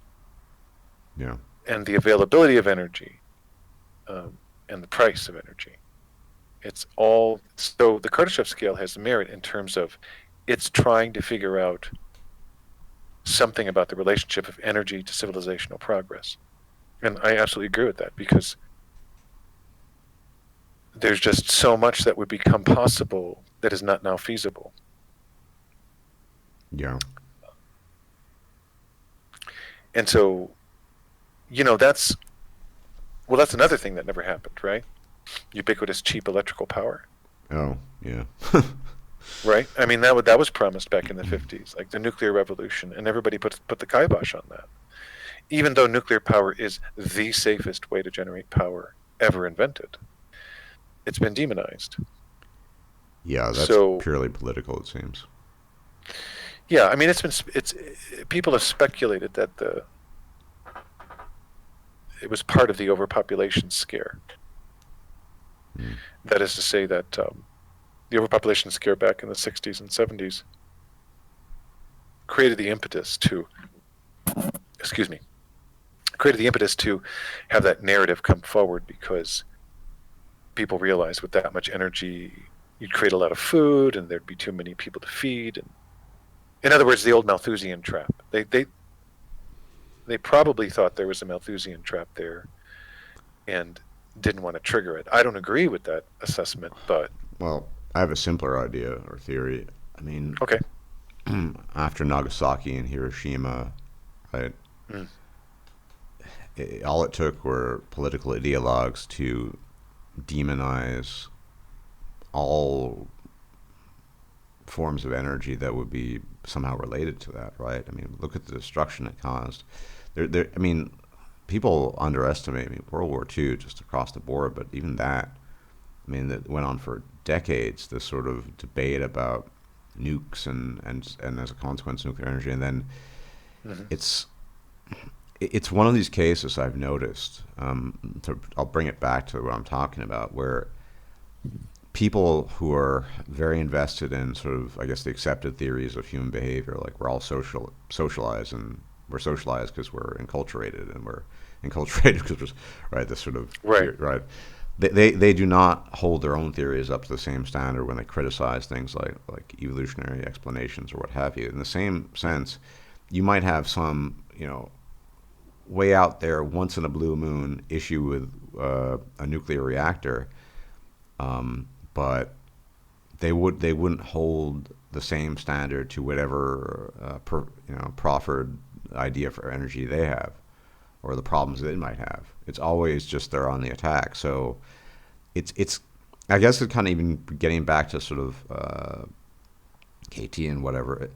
Yeah. And the availability of energy, and the price of energy. It's all so the Kardashev scale has merit in terms of it's trying to figure out something about the relationship of energy to civilizational progress. And I absolutely agree with that because there's just so much that would become possible that is not now feasible. Yeah. And so, that's that's another thing that never happened, right? Ubiquitous cheap electrical power. Oh, yeah. Right? I mean, that was promised back in the 50s, like the nuclear revolution, and everybody put the kibosh on that. Even though nuclear power is the safest way to generate power ever invented, it's been demonized. Yeah, that's So, purely political, it seems. yeah, I mean, it's people have speculated that it was part of the overpopulation scare. Mm. That is to say that the overpopulation scare back in the 60s and 70s created the impetus to, excuse me, created the impetus to have that narrative come forward because people realized with that much energy, you'd create a lot of food and there'd be too many people to feed. And in other words, the old Malthusian trap. They probably thought there was a Malthusian trap there and didn't want to trigger it. I don't agree with that assessment, but Well, I have a simpler idea or theory. I mean, okay. after Nagasaki and Hiroshima, right, Mm. all it took were political ideologues to demonize all forms of energy that would be somehow related to that, right? I mean, look at the destruction it caused. I mean, people underestimate. I mean, World War II just across the board, but even that, I mean, that went on for decades. This sort of debate about nukes and as a consequence, nuclear energy, and then Hmm. it's it's one of these cases I've noticed. I'll bring it back to what I'm talking about, where people who are very invested in sort of, I guess, the accepted theories of human behavior, like we're all socialized, and we're socialized because we're enculturated, and we're enculturated because we're, right, this sort of Right. right. They do not hold their own theories up to the same standard when they criticize things like evolutionary explanations or what have you. In the same Hmm. sense, you might have some, way out there, once in a blue moon issue with a nuclear reactor, but they wouldn't hold the same standard to whatever proffered idea for energy they have or the problems they might have. It's always just they're on the attack. So it's I guess it's kind of even getting back to sort of KT and whatever.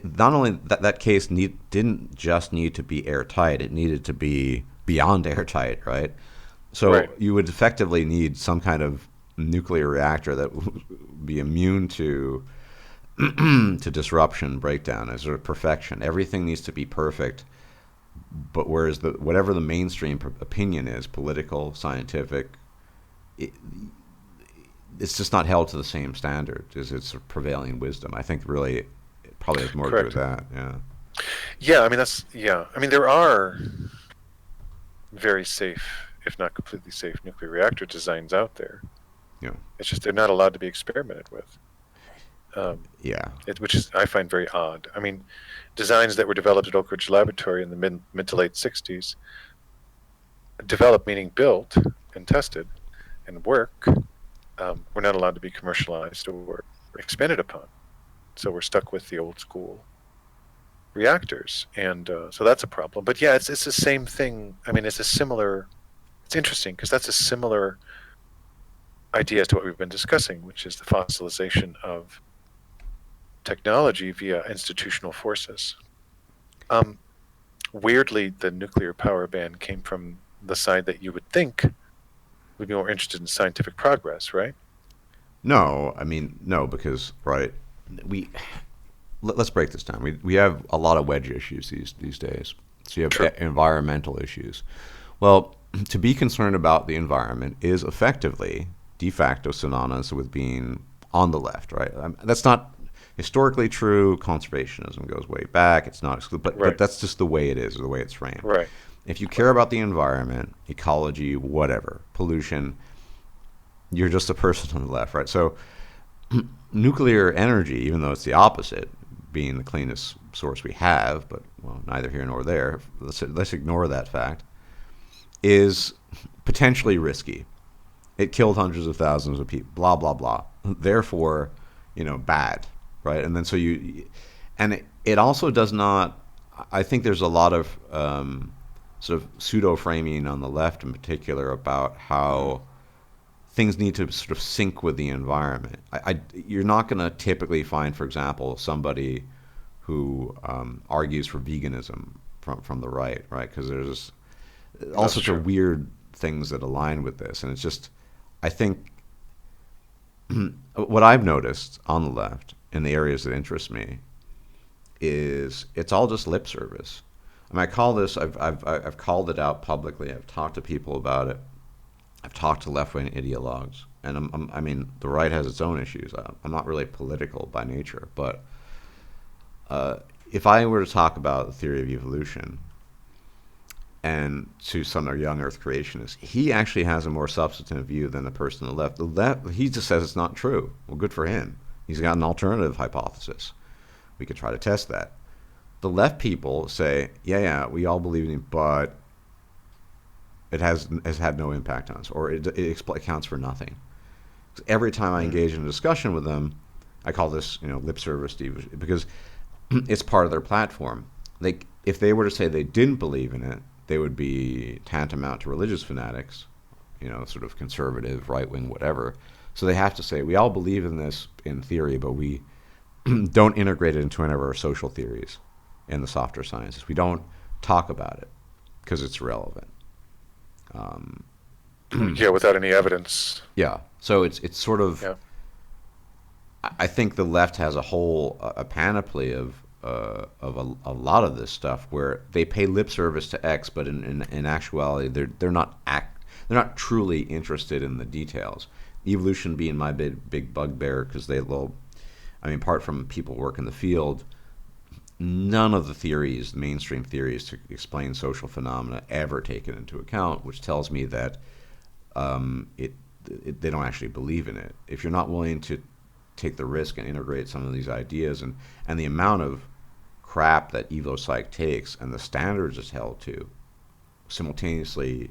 Not only that case didn't just need to be airtight, it needed to be beyond airtight, right? Right. So you would effectively need some kind of nuclear reactor that would be immune to to disruption, breakdown, as sort of perfection. Everything needs to be perfect. But whereas whatever the mainstream opinion is, political, scientific, it, it's just not held to the same standard as its prevailing wisdom. I think really it probably has more to do with Correct. that. Yeah. Yeah. I mean, that's yeah. I mean, there are very safe, if not completely safe, nuclear reactor designs out there. Yeah. It's just they're not allowed to be experimented with, Yeah. which is I find very odd. I mean, designs that were developed at Oak Ridge Laboratory in the mid to late '60s, developed meaning built and tested and work, were not allowed to be commercialized or expanded upon. So we're stuck with the old school reactors, and so that's a problem. But yeah, it's the same thing. I mean, it's a similar. It's interesting because that's a similar idea as to what we've been discussing, which is the fossilization of technology via institutional forces. Um, Weirdly, the nuclear power ban came from the side that you would think would be more interested in scientific progress, right? No, I mean no, because right, we let's break this down. We have a lot of wedge issues these days. So you have True. environmental issues. Well, to be concerned about the environment is effectively de facto synonymous with being on the left, right? That's not historically true. Conservationism goes way back. It's not exclusive, but Right. that's just the way it is, or the way it's framed. Right. If you care about the environment, ecology, whatever, pollution, you're just a person on the left, right? So nuclear energy, even though it's the opposite, being the cleanest source we have, but well, neither here nor there. Let's ignore that fact. Is potentially risky. It killed hundreds of thousands of people. Blah blah blah. Therefore, bad, right? And then so and it also does not. I think there's a lot of sort of pseudo framing on the left, in particular, about Mm. how things need to sort of sync with the environment. You're not going to typically find, for example, somebody who argues for veganism from the right? Because there's all That's sorts true. of weird things that align with this, and it's just, I think, what I've noticed on the left in the areas that interest me is it's all just lip service. I mean, I call this. I've called it out publicly. I've talked to people about it. I've talked to left wing ideologues, and I mean, the right has its own issues. I'm not really political by nature, but if I were to talk about the theory of evolution and to some young Earth creationists, he actually has a more substantive view than the person on the left. The left, he just says it's not true. Well, good for him. He's got an alternative hypothesis. We could try to test that. The left people say, yeah, we all believe in it, but has had no impact on us, or it accounts for nothing. Every time I Mm. engage in a discussion with them, I call this lip service, because it's part of their platform. If they were to say they didn't believe in it, they would be tantamount to religious fanatics, sort of conservative, right wing, whatever. So they have to say we all believe in this in theory, but we don't integrate it into any of our social theories and the softer sciences. We don't talk about it. because it's relevant. Yeah, without any evidence. Yeah. So it's sort of, Yeah. I think the left has a panoply of a lot of this stuff where they pay lip service to X, but in actuality they're not truly interested in the details. Evolution being my big bugbear because they will, I mean, apart from people who work in the field, none of the theories, the mainstream theories to explain social phenomena, ever taken into account, which tells me that it, they don't actually believe in it. If you're not willing to take the risk and integrate some of these ideas and the amount of crap that EvoPsych takes and the standards it's held to, simultaneously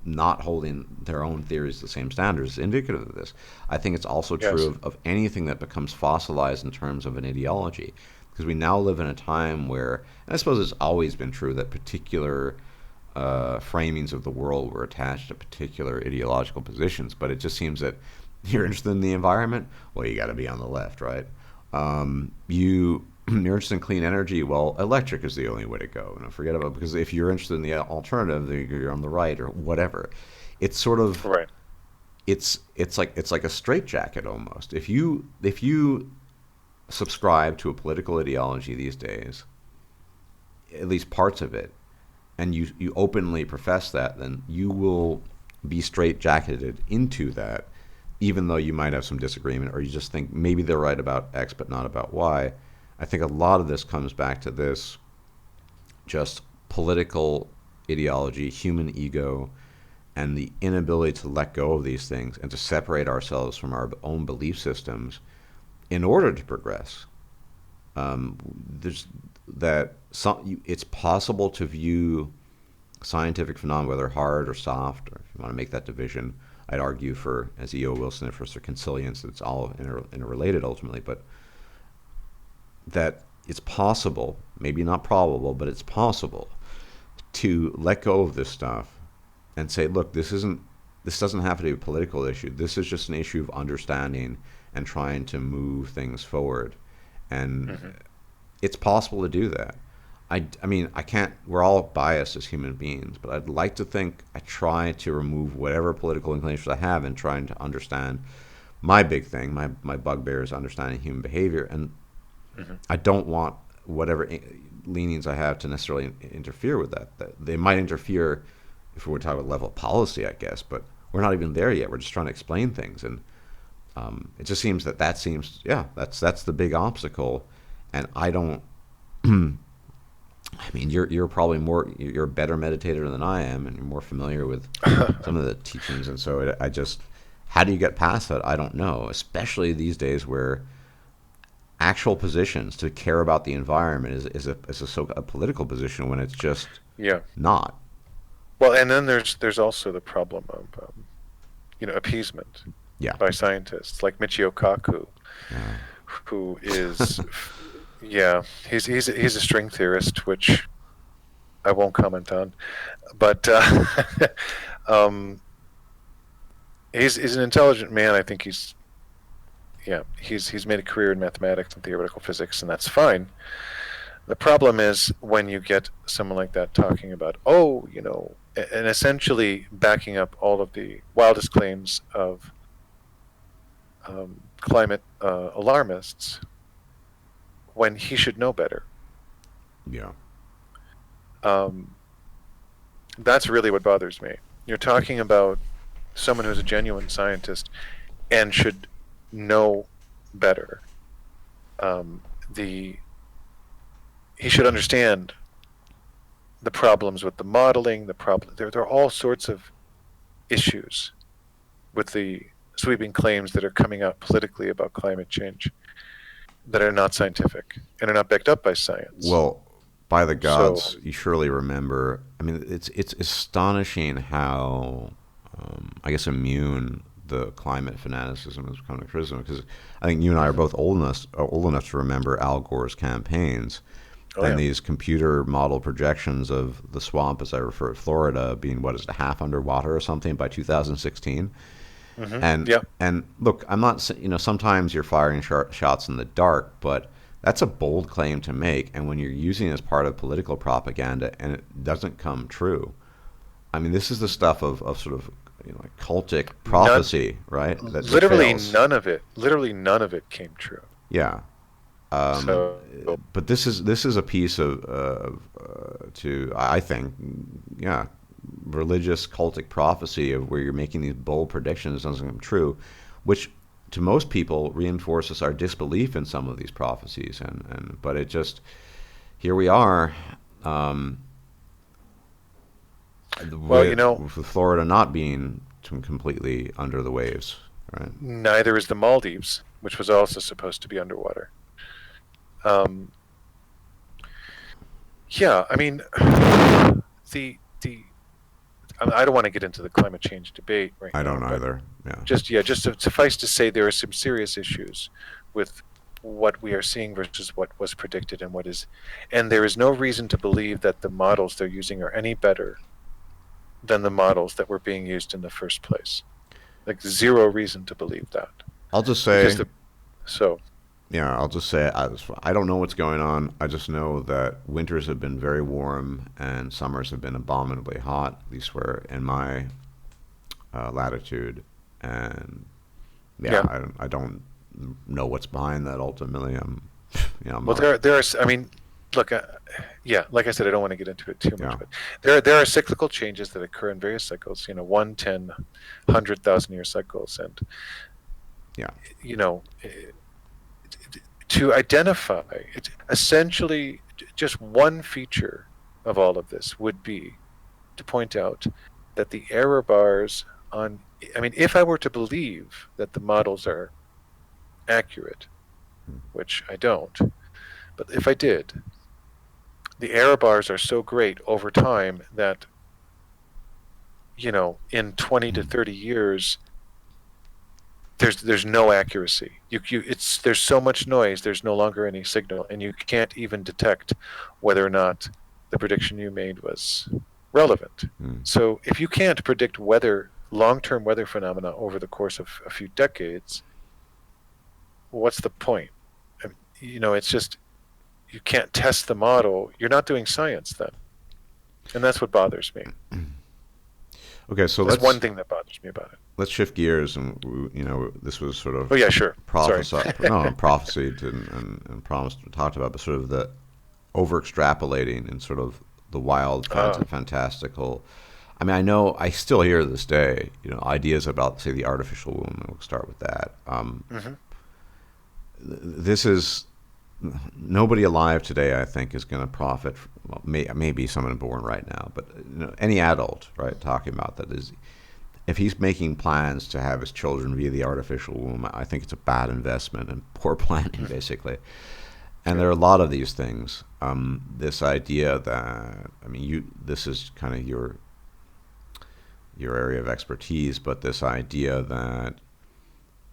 not holding their own theories to the same standards, is indicative of this. I think it's also true Yes. of anything that becomes fossilized in terms of an ideology. Because we now live in a time where, and I suppose it's always been true, that particular framings of the world were attached to particular ideological positions, but it just seems that you're interested in the environment, well, you got to be on the left, right? You're interested in clean energy, well, electric is the only way to go. And forget about, because if you're interested in the alternative, you're on the right or whatever. It's sort of, Right. it's like a straitjacket almost. If you subscribe to a political ideology these days, at least parts of it, and you openly profess that, then you will be straitjacketed into that, even though you might have some disagreement or you just think maybe they're right about X but not about Y. I think a lot of this comes back to this just political ideology, human ego, and the inability to let go of these things and to separate ourselves from our own belief systems in order to progress. There's that it's possible to view scientific phenomena, whether hard or soft, or if you want to make that division, I'd argue for, as E.O. Wilson for consilience, that it's all interrelated ultimately, but that it's possible, maybe not probable, but it's possible to let go of this stuff and say, look, this doesn't have to be a political issue. This is just an issue of understanding and trying to move things forward. And Hmm. it's possible to do that. I mean, I can't, we're all biased as human beings, but I'd like to think I try to remove whatever political inclinations I have in trying to understand my big thing, my bugbear is understanding human behavior. And Hmm. I don't want whatever leanings I have to necessarily interfere with that. They might interfere if we were talking about level of policy, I guess, but we're not even there yet. We're just trying to explain things. And it just seems that seems, yeah, that's the big obstacle. And I don't, I mean, you're probably you're a better meditator than I am, and you're more familiar with some of the teachings. And so I just, how do you get past that? I don't know. Especially these days where actual positions to care about the environment is a political position when it's just Yeah. not. Well, and then there's also the problem of appeasement Yeah. by scientists like Michio Kaku, Yeah. who is, yeah, he's a string theorist, which I won't comment on, but um, he's an intelligent man. I think he's made a career in mathematics and theoretical physics, and that's fine. The problem is when you get someone like that talking about, and essentially backing up all of the wildest claims of climate alarmists when he should know better. Yeah. Um, that's really what bothers me. You're talking about someone who's a genuine scientist and should know better. The He should understand the problems with the modeling. There are all sorts of issues with the sweeping claims that are coming out politically about climate change that are not scientific and are not backed up by science. Well, by the So, gods, you surely remember. I mean, it's astonishing how, I guess, immune the climate fanaticism has become to criticism. Because I think you and I are mhm. both old enough to remember Al Gore's campaigns Oh and yeah, these computer model projections of the swamp, as I refer to Florida, being what is it, half underwater or something by 2016. And yeah, and look, I'm not, sometimes you're firing shots in the dark, but That's a bold claim to make, and when you're using it as part of political propaganda and it doesn't come true, I mean, this is the stuff of sort of like cultic None, prophecy, right? That literally fails. none of it came true. Yeah. Um, So but this is a piece of to I think, yeah, religious cultic prophecy of where you're making these bold predictions doesn't come true, which to most people reinforces our disbelief in some of these prophecies, and but it just here we are, um, well, with Florida not being completely under the waves, right? neither is the Maldives, which was also supposed to be underwater. Um, yeah, I mean, the I don't want to get into the climate change debate right I now, don't but either. Yeah. just to suffice to say, there are some serious issues with what we are seeing versus what was predicted and what is, and there is no reason to believe that the models they're using are any better than the models that were being used in the first place. Like zero reason to believe that I'll just because say the so Yeah, I'll just say I don't know what's going on. I just know that winters have been very warm and summers have been abominably hot. These were in my latitude, and yeah, yeah. I don't know what's behind that ultimately. I'm Well, not. there are. I mean, look, yeah. Like I said, I don't want to get into it too much, Yeah, but there are cyclical changes that occur in various cycles. 1, 10, 100,000 year cycles, and yeah. you know, to identify it, essentially, just one feature of all of this would be to point out that the error bars on. I mean, if I were to believe that the models are accurate, which I don't, but if I did, the error bars are so great over time that in 20 to 30 years there's no accuracy. There's so much noise, there's no longer any signal, and you can't even detect whether or not the prediction you made was relevant. Mm. So if you can't predict long-term weather phenomena over the course of a few decades, what's the point? It's just you can't test the model. You're not doing science then, and that's what bothers me. Okay, so That's one thing that bothers me about it. let's shift gears, and this was sort Oh of yeah, sure. Sorry. prophesy no prophesied and promised talked about, but sort of the over extrapolating and sort of the wild, uh, fantastical. I mean, I know I still hear to this day, ideas about, say, the artificial womb. We'll start with that. mhm. This is nobody alive today, I think, is going to profit. Well, maybe someone born right now, but any adult, right, talking about that is, if he's making plans to have his children via the artificial womb, I think it's a bad investment and poor planning, basically. And Yeah. there are a lot of these things. This idea that, I mean, this is kind of your area of expertise, but this idea that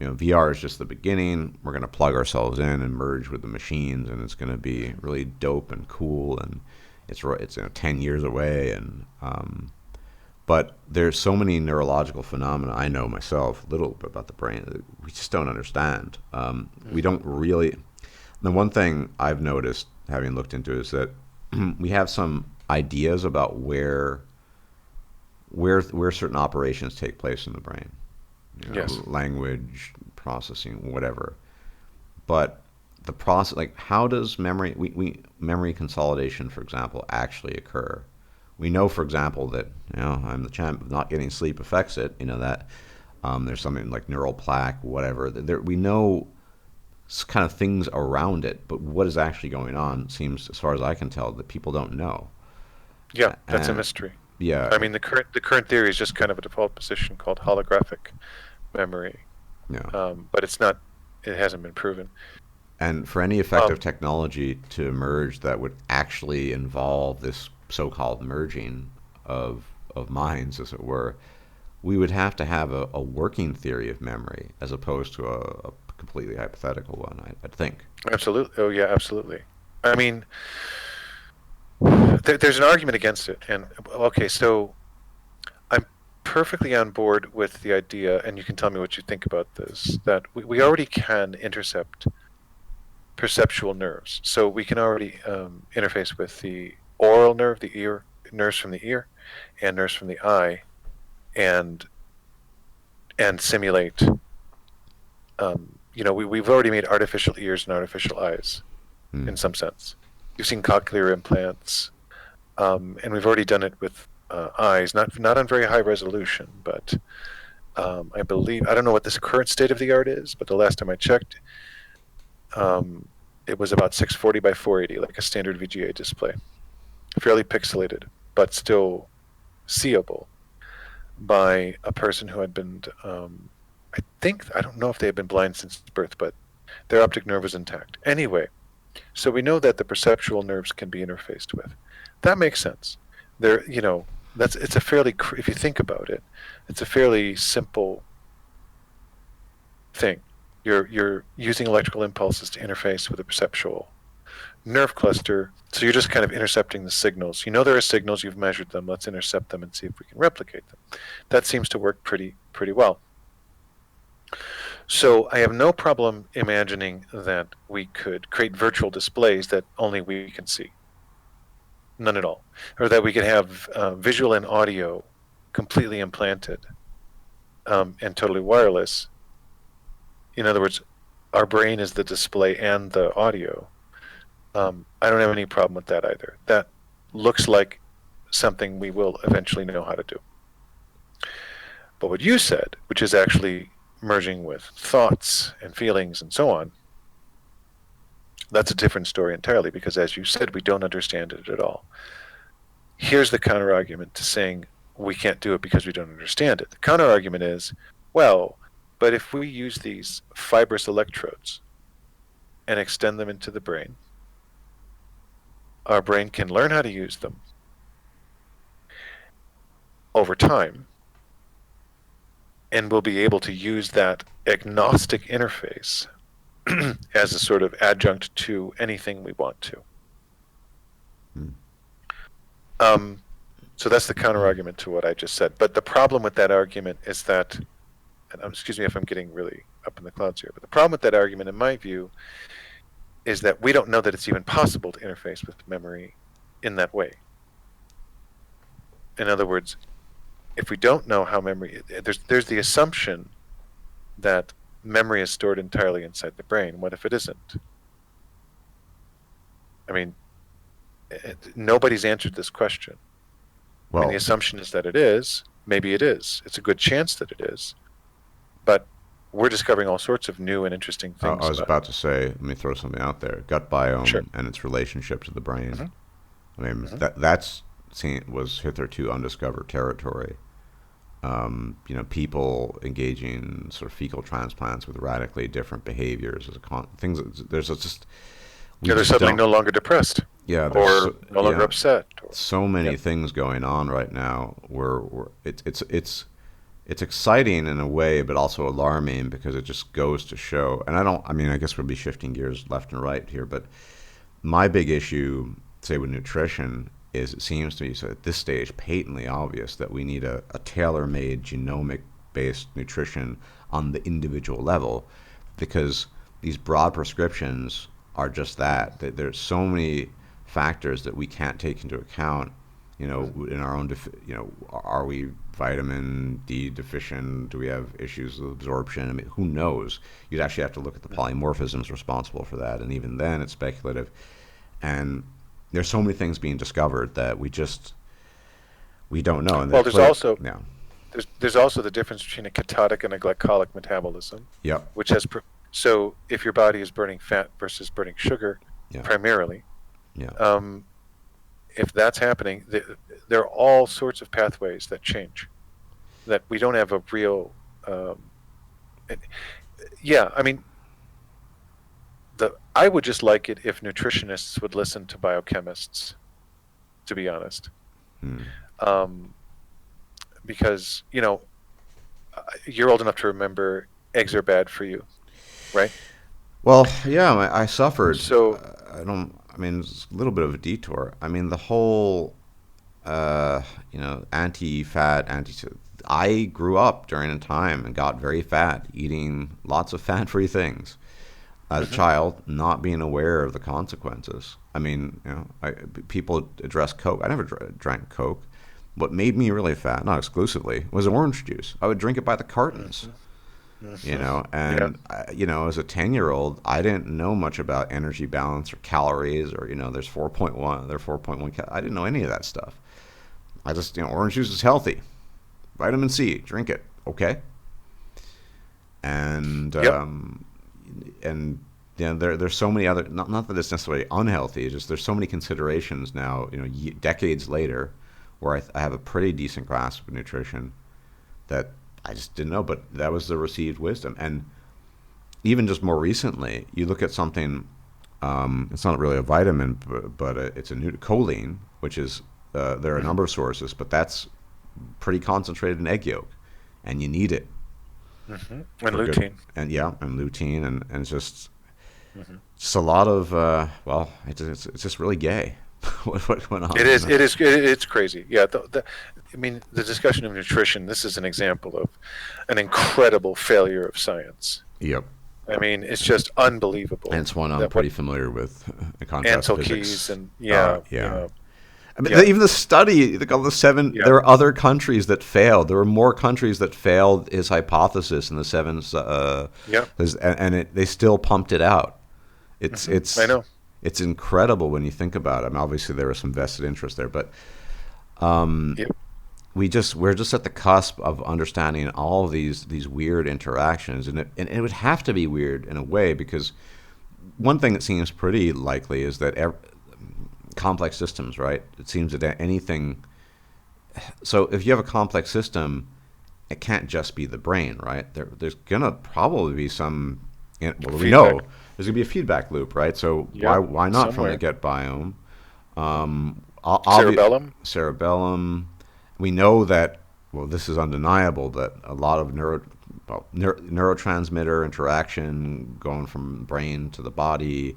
VR is just the beginning. We're going to plug ourselves in and merge with the machines, and it's going to be really dope and cool, and it's 10 years away, and but there's so many neurological phenomena. I know myself a little bit about the brain that we just don't understand. We don't really. The one thing I've noticed, having looked into it, is that we have some ideas about where certain operations take place in the brain, Yes. language processing, whatever. But the process, like how does memory consolidation, for example, actually occur? We know, for example, that I'm the champ of not getting sleep affects it. That there's something like neural plaque, whatever. We know kind of things around it, but what is actually going on seems, as far as I can tell, that people don't know. Yeah, that's a And mystery. yeah, I mean, the current theory is just kind of a default position called holographic memory, yeah. but it's not. It hasn't been proven. And for any effective Um, technology to emerge that would actually involve this so-called merging of minds, as it were, we would have to have a working theory of memory as opposed to a completely hypothetical one, I'd think. Absolutely. Oh yeah, absolutely. I mean, there's an argument against it, and okay, so I'm perfectly on board with the idea, and you can tell me what you think about this. That we already can intercept perceptual nerves. So we can already interface with the oral nerve, the ear, nerves from the ear, and nerves from the eye, and simulate. We've already made artificial ears and artificial eyes Hmm. in some sense. You've seen cochlear implants, and we've already done it with eyes, not on very high resolution, but I believe, I don't know what this current state of the art is, but the last time I checked, it was about 640 by 480, like a standard VGA display, fairly pixelated, but still seeable by a person who had been, I don't know if they had been blind since birth, but their optic nerve was intact. Anyway, so we know that the perceptual nerves can be interfaced with. That makes sense. It's a fairly, if you think about it, it's a fairly simple thing. You're using electrical impulses to interface with a perceptual nerve cluster, so you're just kind of intercepting the signals. You know there are signals, you've measured them, let's intercept them and see if we can replicate them. That seems to work pretty well. So I have no problem imagining that we could create virtual displays that only we can see. None at all. Or that we could have visual and audio completely implanted and totally wireless. In other words, our brain is the display and the audio. I don't have any problem with that either. That looks like something we will eventually know how to do. But what you said, which is actually merging with thoughts and feelings and so on, that's a different story entirely, because as you said, we don't understand it at all. Here's the counter argument to saying we can't do it because we don't understand it. The counter argument is, well, but if we use these fibrous electrodes and extend them into the brain, our brain can learn how to use them over time, and we'll be able to use that agnostic interface as a sort of adjunct to anything we want to. So that's the counter argument to what I just said. But the problem with that argument is that, and excuse me if I'm getting really up in the clouds here, but the problem with that argument, in my view, is that we don't know that it's even possible to interface with memory in that way. In other words, if we don't know how memory, there's the assumption that memory is stored entirely inside the brain. What if it isn't? I mean, nobody's answered this question. Well, And the assumption is that it is. Maybe it is. It's a good chance that it is. But we're discovering all sorts of new and interesting things. I was about to say, let me throw something out there. Gut biome Sure. and its relationship to the brain. Mm-hmm. I mean, that's was hitherto undiscovered territory. People engaging in sort of fecal transplants with radically different behaviors as things. There's just they're suddenly no longer depressed. Yeah, or no longer upset. So many things going on right now. It's exciting in a way, but also alarming because it just goes to show. And I guess we'll be shifting gears left and right here, but my big issue, say with nutrition, is it seems to me so at this stage patently obvious that we need a tailor-made genomic-based nutrition on the individual level, because these broad prescriptions are just that. There's so many factors that we can't take into account, in our own, are we vitamin D deficient? Do we have issues with absorption? I mean, who knows? You'd actually have to look at the polymorphisms responsible for that, and even then it's speculative. And there's so many things being discovered that we don't know. And there's also the difference between a ketotic and a glycolic metabolism. Yep. Which has so if your body is burning fat versus burning sugar, primarily, if that's happening, there are all sorts of pathways that change, that we don't have a real. I would just like it if nutritionists would listen to biochemists, to be honest. Because, you're old enough to remember eggs are bad for you, right? Well, yeah, I suffered. So, it's a little bit of a detour. I mean, the whole, anti-fat, I grew up during a time and got very fat, eating lots of fat-free things. as a Hmm. child, not being aware of the consequences. I mean, people address Coke. I never drank Coke. What made me really fat, not exclusively, was orange juice. I would drink it by the cartons, Hmm. Hmm. Yeah. and as a 10-year-old, I didn't know much about energy balance or calories or there's 4.1, there's 4.1. I didn't know any of that stuff. I just, orange juice is healthy, vitamin C, drink it, okay, and Yep. and there's so many other, not that it's necessarily unhealthy, it's just there's so many considerations now, decades later, where I have a pretty decent grasp of nutrition that I just didn't know, but that was the received wisdom. And even just more recently, you look at something, it's not really a vitamin, but it's a choline, which is, there are a Hmm. number of sources, but that's pretty concentrated in egg yolk, and you need it Hmm. And for good. lutein. And yeah, and lutein, and it's Hmm. just a lot of, well, it's just really gay what went on It in is. the. It is. It's crazy. Yeah. I mean, the discussion of nutrition. This is an example of an incredible failure of science. Yep. I mean, it's just And unbelievable it's one I'm that what pretty familiar with, in contrast to Ansel Keys physics. and yeah, Yeah. I mean, yeah, even the study, they call the seven. yeah, There are other countries that failed. There were more countries that failed his hypothesis in the seven, yeah. they still pumped it out. It's Hmm. I it's know. it's incredible when you think about it. I mean, obviously there was some vested interest there, but Yep. we're just at the cusp of understanding all of these weird interactions, and it would have to be weird in a way, because one thing that seems pretty likely is that complex systems, right? It seems that anything. So if you have a complex system, it can't just be the brain, right? There's gonna probably be some. Well, we know Feedback. there's gonna be a feedback loop, right? So why Yep. why not from the Somewhere. gut biome? Cerebellum. Cerebellum. We know that. Well, this is undeniable that a lot of neurotransmitter interaction going from brain to the body,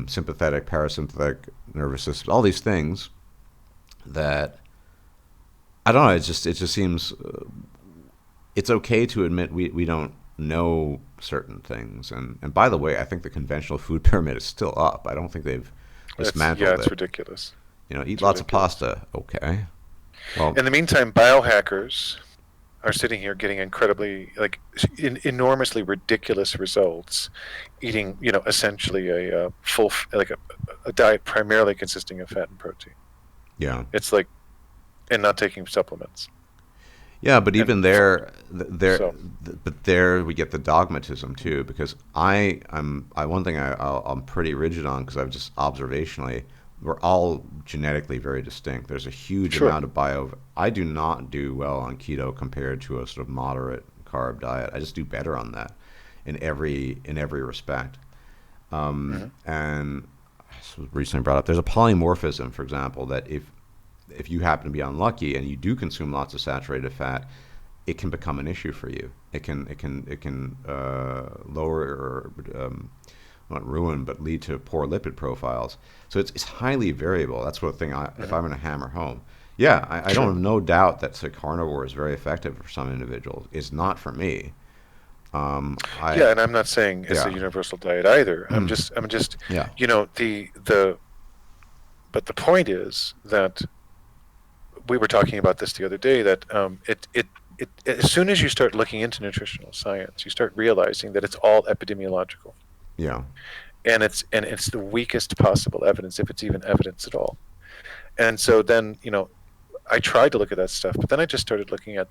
sympathetic, parasympathetic nervous system, all these things that I don't know. It just seems it's okay to admit we don't know certain things. And by the way, I think the conventional food pyramid is still up. I don't think they've Yeah, dismantled it's it. ridiculous. Eat It's lots of ridiculous. pasta. Okay. Well, In the meantime, biohackers are sitting here getting incredibly, like, enormously ridiculous results, eating, essentially a full, like a diet primarily consisting of fat and protein. yeah. It's like, and not taking supplements. Yeah, but And even so, but there we get the dogmatism too. Because one thing I'm pretty rigid on, because I've just observationally, we're all genetically very distinct. There's a huge sure, amount of bio. I do not do well on keto compared to a sort of moderate carb diet. I just do better on that in every respect. hmm, And this was recently brought up. There's a polymorphism, for example, that if you happen to be unlucky and you do consume lots of saturated fat, it can become an issue for you. It can lower or not ruin, but lead to poor lipid profiles. So it's highly variable. That's what thing. If hmm, I'm going to hammer home, yeah, I don't sure. have no doubt that say, carnivore is very effective for some individuals. It's not for me. I Yeah, and I'm not saying it's a Yeah, universal diet either. I'm just, yeah, but the point is that we were talking about this the other day that as soon as you start looking into nutritional science, you start realizing that it's all epidemiological, yeah, and it's the weakest possible evidence, if it's even evidence at all. And so then, I tried to look at that stuff, but then I just started looking at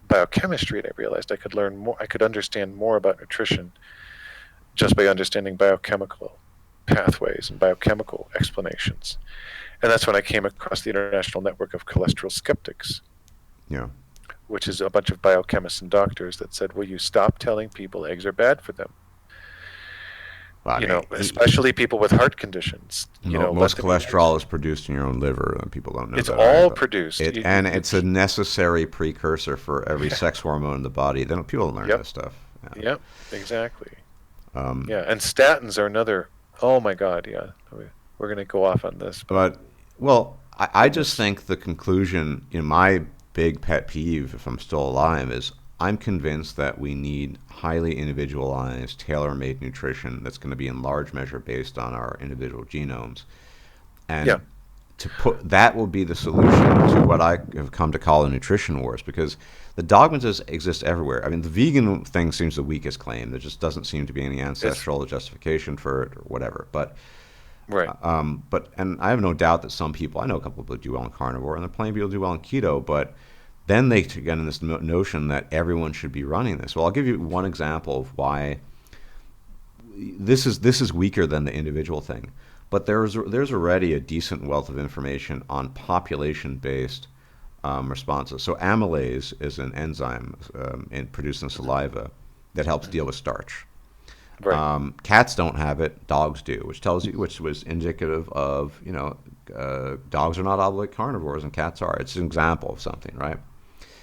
biochemistry, and I realized I could learn more. I could understand more about nutrition just by understanding biochemical pathways and biochemical explanations. And that's when I came across the International Network of Cholesterol Skeptics, yeah. which is a bunch of biochemists and doctors that said, will you stop telling people eggs are bad for them? Well, I mean, Especially people with heart conditions. Let most them eat eggs. cholesterol is produced in your own liver, and people don't know It's that all either. produced. It's a necessary precursor for every Yeah, sex hormone in the body. Then people don't learn yep, this stuff. Yeah. yep, exactly. Um, Yeah, and statins are another. Oh my God, yeah. We're going to go off on this, but but well, I just goodness. think the conclusion, my big pet peeve, if I'm still alive, is I'm convinced that we need highly individualized, tailor-made nutrition that's going to be in large measure based on our individual genomes. Yeah. And to put that will be the solution to what I have come to call the nutrition wars, because the dogmas exist everywhere. I mean, the vegan thing seems the weakest claim. There just doesn't seem to be any It's ancestral justification for it or whatever. right. And I have no doubt that some people, I know a couple of people do well in carnivore, and there are plenty of people who do well in keto, but then they get in this notion that everyone should be running this. Well, I'll give you one example of why this is weaker than the individual thing. But there's already a decent wealth of information on population based responses. So amylase is an enzyme produced in saliva that helps deal with starch. Right. Cats don't have it; dogs do, which was indicative of dogs are not obligate carnivores and cats are. It's an example of something, right?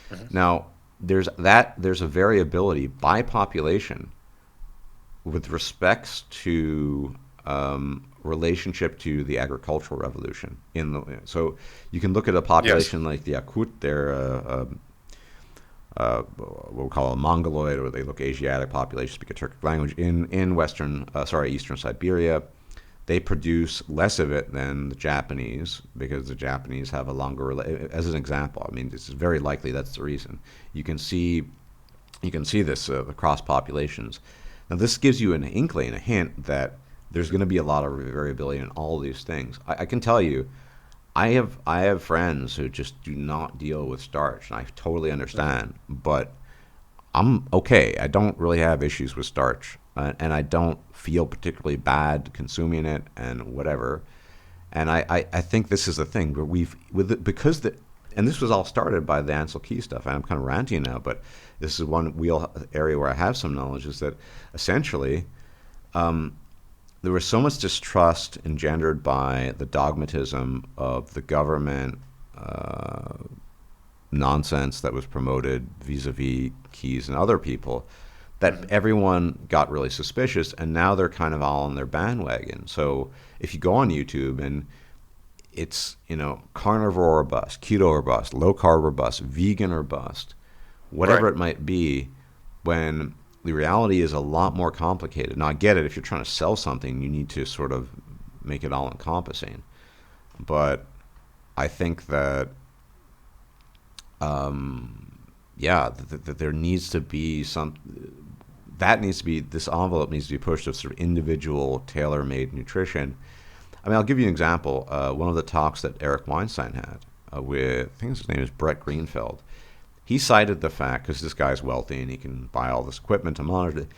Hmm. Now there's a variability by population with respects to relationship to the agricultural revolution. So you can look at a Yes. population like the Yakut, they're what we call a Mongoloid, or they look Asiatic population, speak a Turkic language in eastern Siberia. They produce less of it than the Japanese because the Japanese have a as an example. I mean, it's very likely that's the reason. You can see this across populations. Now, this gives you an inkling, a hint that there's going to be a lot of variability in all of these things. I can tell you, I have friends who just do not deal with starch, and I totally Hmm. understand. But I'm okay. I don't really have issues with starch, and I don't feel particularly bad consuming it and whatever. And I think this is the thing where because and this was all started by the Ansel Keys stuff. And I'm kind of ranting now, but this is one wheel area where I have some knowledge. Is that essentially there was so much distrust engendered by the dogmatism of the government nonsense that was promoted vis-a-vis Keys and other people that Hmm. everyone got really suspicious, and now they're kind of all on their bandwagon. So if you go on YouTube and it's carnivore or bust, keto or bust, low carb or bust, vegan or bust, Right. whatever it might be, when the reality is a lot more complicated. Now I get it, if you're trying to sell something you need to sort of make it all encompassing, but I think that yeah, that there needs to be this envelope needs to be pushed of sort of individual tailor-made nutrition. I mean, I'll give you an example. One of the talks that Eric Weinstein had with, I think his name is Brett Greenfeld. He cited the fact, because this guy's wealthy and he can buy all this equipment to monitor it,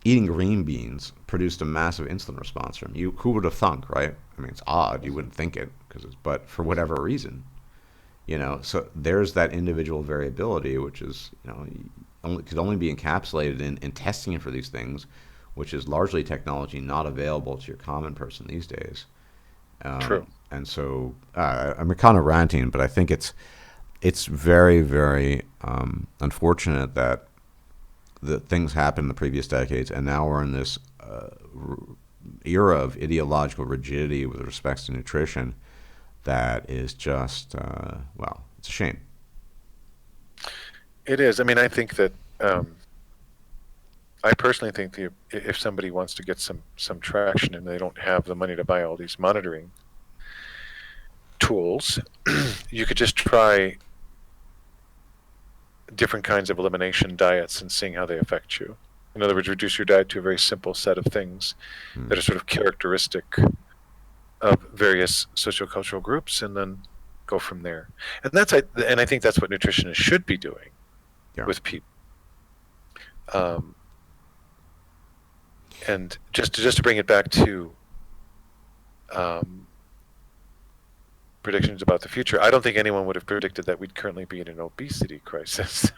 eating green beans produced a massive insulin response from you. Who would have thunk, right? I mean, it's odd. You Hmm. wouldn't think it, but for whatever reason, so there's that individual variability, which is, could only be encapsulated in testing for these things, which is largely technology not available to your common person these days. True. And so I'm kind of ranting, but I think it's very, very unfortunate that the things happened in the previous decades, and now we're in this era of ideological rigidity with respect to nutrition that is just well, it's a shame. It is. I mean, I think that I personally think that if somebody wants to get some traction and they don't have the money to buy all these monitoring tools, you could just try different kinds of elimination diets and seeing how they affect you. In other words, reduce your diet to a very simple set of things Hmm. that are sort of characteristic of various sociocultural groups, and then go from there. And I think that's what nutritionists should be doing Yeah. with people. Um, and just to bring it back to um, predictions about the future, I don't think anyone would have predicted that we'd currently be in an obesity crisis.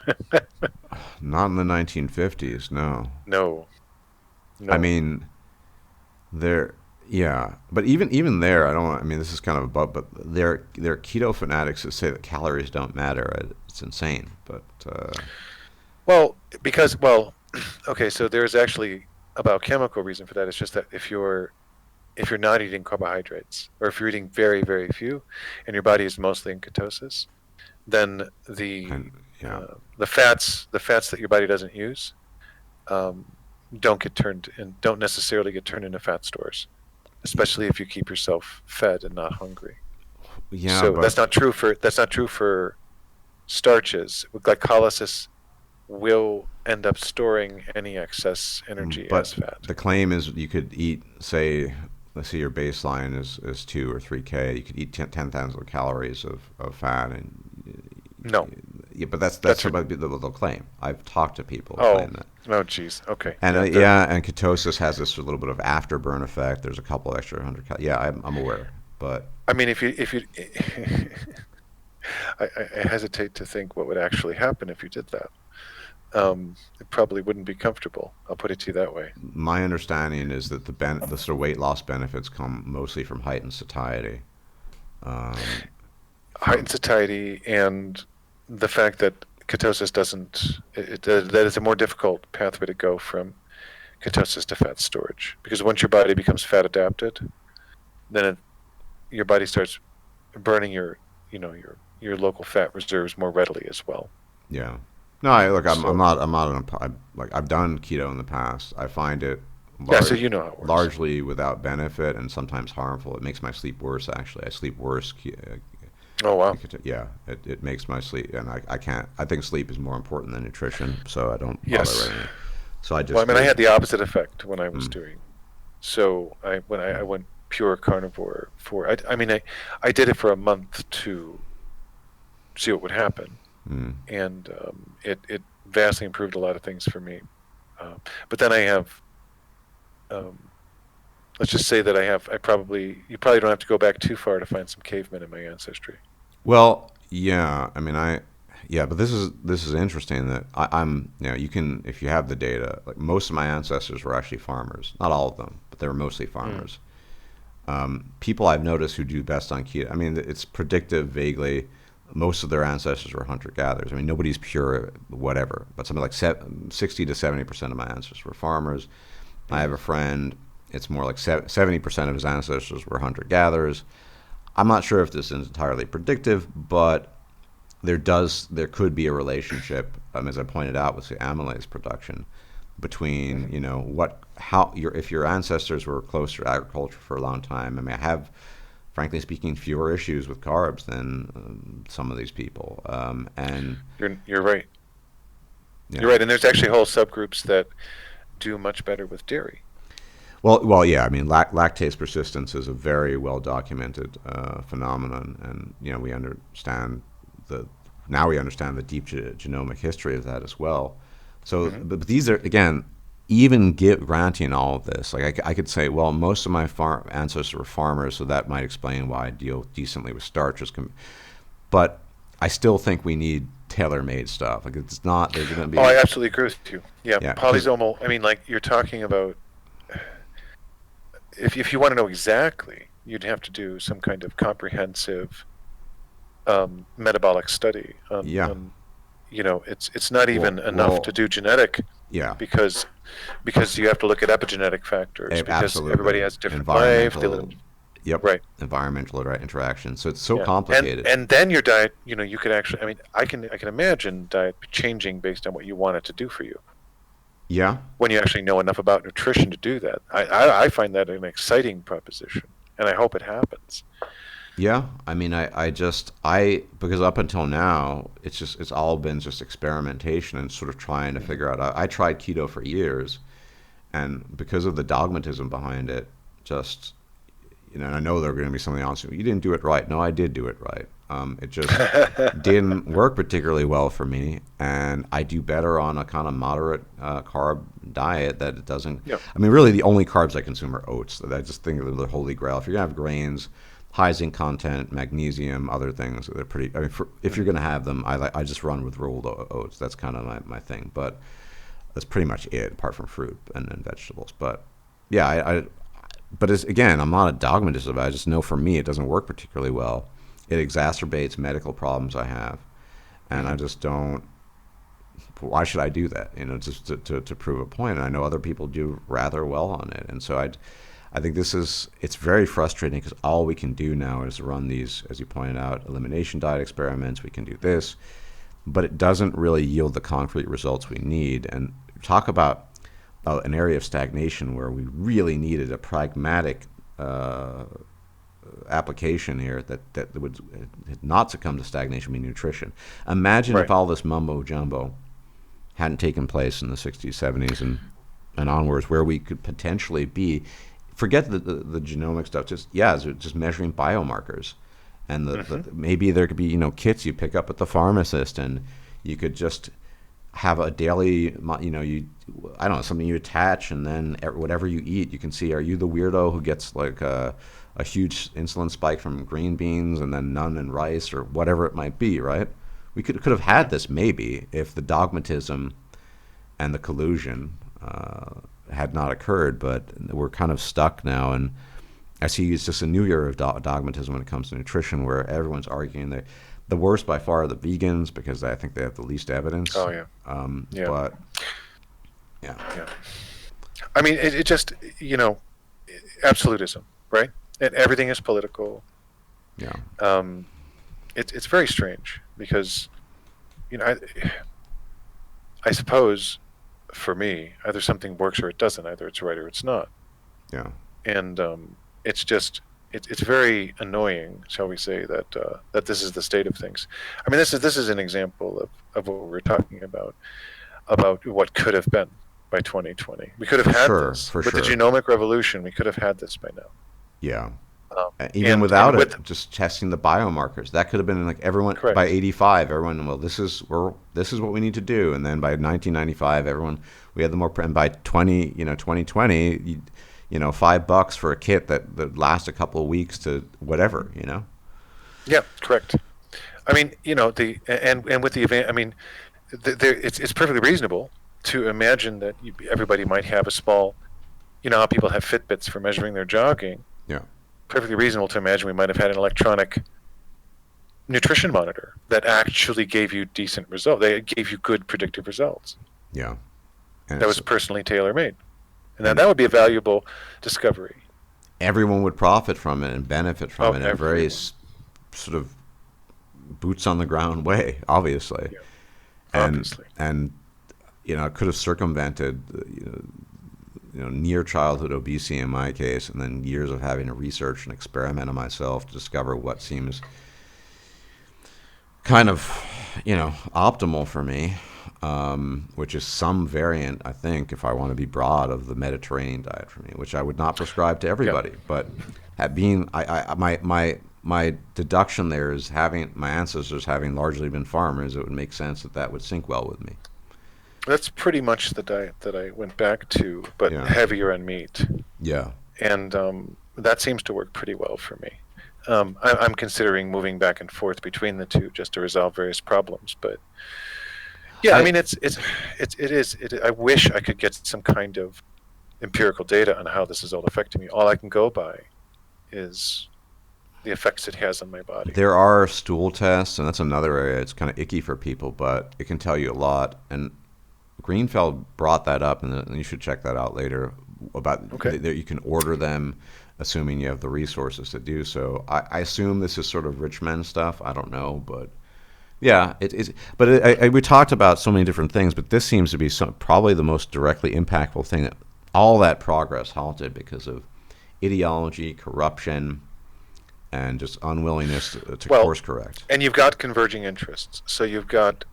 Not in the 1950s, no. No, I no. mean, there, yeah, but even there, I don't. I mean, this is kind of above, but there are keto fanatics that say that calories don't matter. It's insane, but Well, okay, so there's actually a biochemical reason for that. It's just that if you're not eating carbohydrates, or if you're eating very, very few, and your body is mostly in ketosis, then I, Yeah. the fats that your body doesn't use um, don't necessarily get turned into fat stores, especially if you keep yourself fed and not hungry. Yeah, So but that's not true for starches. Glycolysis will end up storing any excess energy as but fat. the claim is you could eat, say, let's say your baseline is 2 or 3K. You could eat 10,000 calories of fat, and No, yeah, but that's that's what they'll claim. I've talked to people who oh claim that. no, geez. Okay, And yeah, yeah, and ketosis has this little bit of afterburn effect. There's a couple extra 100 Yeah, I'm aware, but I mean, if you, I hesitate to think what would actually happen if you did that. It probably wouldn't be comfortable. I'll put it to you that way. my understanding is that the sort of weight loss benefits come mostly from heightened satiety. Um, Heightened from satiety and the fact that ketosis doesn't, that is a more difficult pathway to go from ketosis to fat storage. Because once your body becomes fat adapted, then your body starts burning your local fat reserves more readily as well. Yeah. No, look, So I'm not like I've done keto in the past. I find it yeah, so large, you know how it works. largely without benefit and sometimes harmful. It makes my sleep worse. Actually, I sleep worse. Oh wow. Yeah, it makes my sleep, and I can't. I think sleep is more important than nutrition, so I don't bother Yes. writing it. So I Well, I just mean, I do. had the opposite effect when I was Mm, doing. So I went pure carnivore for. I mean, I did it for a month to see what would happen, mm. and it vastly improved a lot of things for me. But then I have, um, let's just say that you probably don't have to go back too far to find some cavemen in my ancestry. Well, yeah. I mean, yeah, but this is interesting that I'm. You can if you have the data. Like most of my ancestors were actually farmers. Not all of them, but they were mostly Mm. farmers. People I've noticed who do best on keto. I mean, it's predictive vaguely. Most of their ancestors were hunter gatherers. I mean, nobody's pure, whatever, but something like 60 to 70% of my ancestors were farmers. I have Mm. a friend. It's more like 70% of his ancestors were hunter gatherers. I'm not sure if this is entirely predictive, but there could be a relationship, as I pointed out with the amylase production, between Mm. what how your if your ancestors were close to agriculture for a long time. I mean, I have, frankly speaking, fewer issues with carbs than some of these people, and You're right. You're yeah. right, and there's actually whole subgroups that do much better with dairy. Well, yeah. I mean, lactase persistence is a very well documented phenomenon, and we understand the now we understand the deep genomic history of that as well. So, Hmm. but these are again, even granting all of this, like I could say, well, most of my ancestors were farmers, so that might explain why I deal decently with starches. But I still think we need tailor-made stuff. Like it's not there's going to Oh, I be absolutely agree with you. Yeah, yeah because polysomal. I mean, like you're talking about. If you want to know exactly, you'd have to do some kind of comprehensive metabolic study yeah on it's not even enough to well do genetic yeah. because you have to look at epigenetic factors because everybody Absolutely. has different life, they live in Environmental, yep, right. environmental interaction. So it's so Yeah, and complicated. then your diet, you could actually, I mean, I can imagine diet changing based on what you want it to do for you Yeah, when you actually know enough about nutrition to do that. I find that an exciting proposition, and I hope it happens. yeah. I mean, because up until now, it's all been just experimentation and sort of trying to Hmm. figure out. I tried keto for years, and because of the dogmatism behind it, just and I know there are going to be something else. You didn't do it right. No, I did do it right. It just didn't work particularly well for me, and I do better on a kind of moderate carb diet that it doesn't. Yeah. I mean, really, the only carbs I consume are oats. I just think of the holy grail. If you're gonna have grains, high zinc content, magnesium, other things, they're pretty. I mean, if you're Hmm. gonna have them, I just run with rolled oats. That's kind of my thing. But that's pretty much it, apart from fruit and vegetables. But yeah, but again, I'm not a dogmatist about it. I just know for me, it doesn't work particularly well. It exacerbates medical problems I have, and I Hmm. just don't. Why should I do that? Just to prove a point. And I know other people do rather well on it, and so I think it's very frustrating because all we can do now is run these, as you pointed out, elimination diet experiments. We can do this, but it doesn't really yield the concrete results we need. And talk about an area of stagnation where we really needed a pragmatic application here that would not succumb to stagnation, be nutrition. Imagine if Right. all this mumbo jumbo hadn't taken place in the 60s, 70s, and onwards, where we could potentially be. Forget the genomic stuff. Just measuring biomarkers, and maybe there could be kits you pick up at the pharmacist, and you could just have a daily I don't know, something you attach, and then whatever you eat, you can see, are you the weirdo who gets like a huge insulin spike from green beans and then none in rice or whatever it might be, right? We could have had this maybe if the dogmatism and the collusion had not occurred, but we're kind of stuck now. And I see it's just a new era of dogmatism when it comes to nutrition, where everyone's arguing that the worst by far are the vegans because I think they have the least evidence. Oh yeah. Yeah. But yeah, Yeah. I mean, it just, absolutism, right? And everything is political. yeah, It's very strange because, I suppose for me, either something works or it doesn't. Either it's right or it's not. yeah. And it's just it's very annoying, shall we say, that this is the state of things. I mean, this is an example of what we're talking about what could have been by 2020. We could have had this with the genomic revolution. We could have had this by now. Yeah. Um, Even without and it, just testing the biomarkers. That could have been like everyone correct. by 85. Everyone, well, this is what we need to do. And then by 1995, everyone, we had the more. And by 2020, $5 for a kit that lasts a couple of weeks to whatever. Yeah, correct. I mean, and with the event, I mean, it's perfectly reasonable to imagine that everybody might have a small, how people have Fitbits for measuring their jogging. Yeah. Perfectly reasonable to imagine we might have had an electronic nutrition monitor that actually gave you decent results. They gave you good predictive results. Yeah. And that was personally tailor-made. And that would be a valuable discovery. Everyone would profit from it and benefit from it in a very sort of boots on the ground way, obviously. Yeah. Obviously. And it could have circumvented near childhood obesity in my case, and then years of having to research and experiment on myself to discover what seems kind of optimal for me, which is some variant, I think, if I want to be broad, of the Mediterranean diet for me, which I would not prescribe to everybody. Yeah. But my deduction there is, having my ancestors having largely been farmers, it would make sense that would sync well with me. That's pretty much the diet that I went back to, but heavier on meat. Yeah. And that seems to work pretty well for me. I'm considering moving back and forth between the two just to resolve various problems. But yeah, I mean, it is. I wish I could get some kind of empirical data on how this is all affecting me. All I can go by is the effects it has on my body. There are stool tests, and that's another area. It's kind of icky for people, but it can tell you a lot. And Greenfeld brought that up, and you should check that out later, about that you can order them, assuming you have the resources to do so. I assume this is sort of rich men stuff. I don't know, but yeah, it is. But we talked about so many different things, but this seems to be probably the most directly impactful thing, that all that progress halted because of ideology, corruption, and just unwillingness to course correct. And you've got converging interests. So you've got,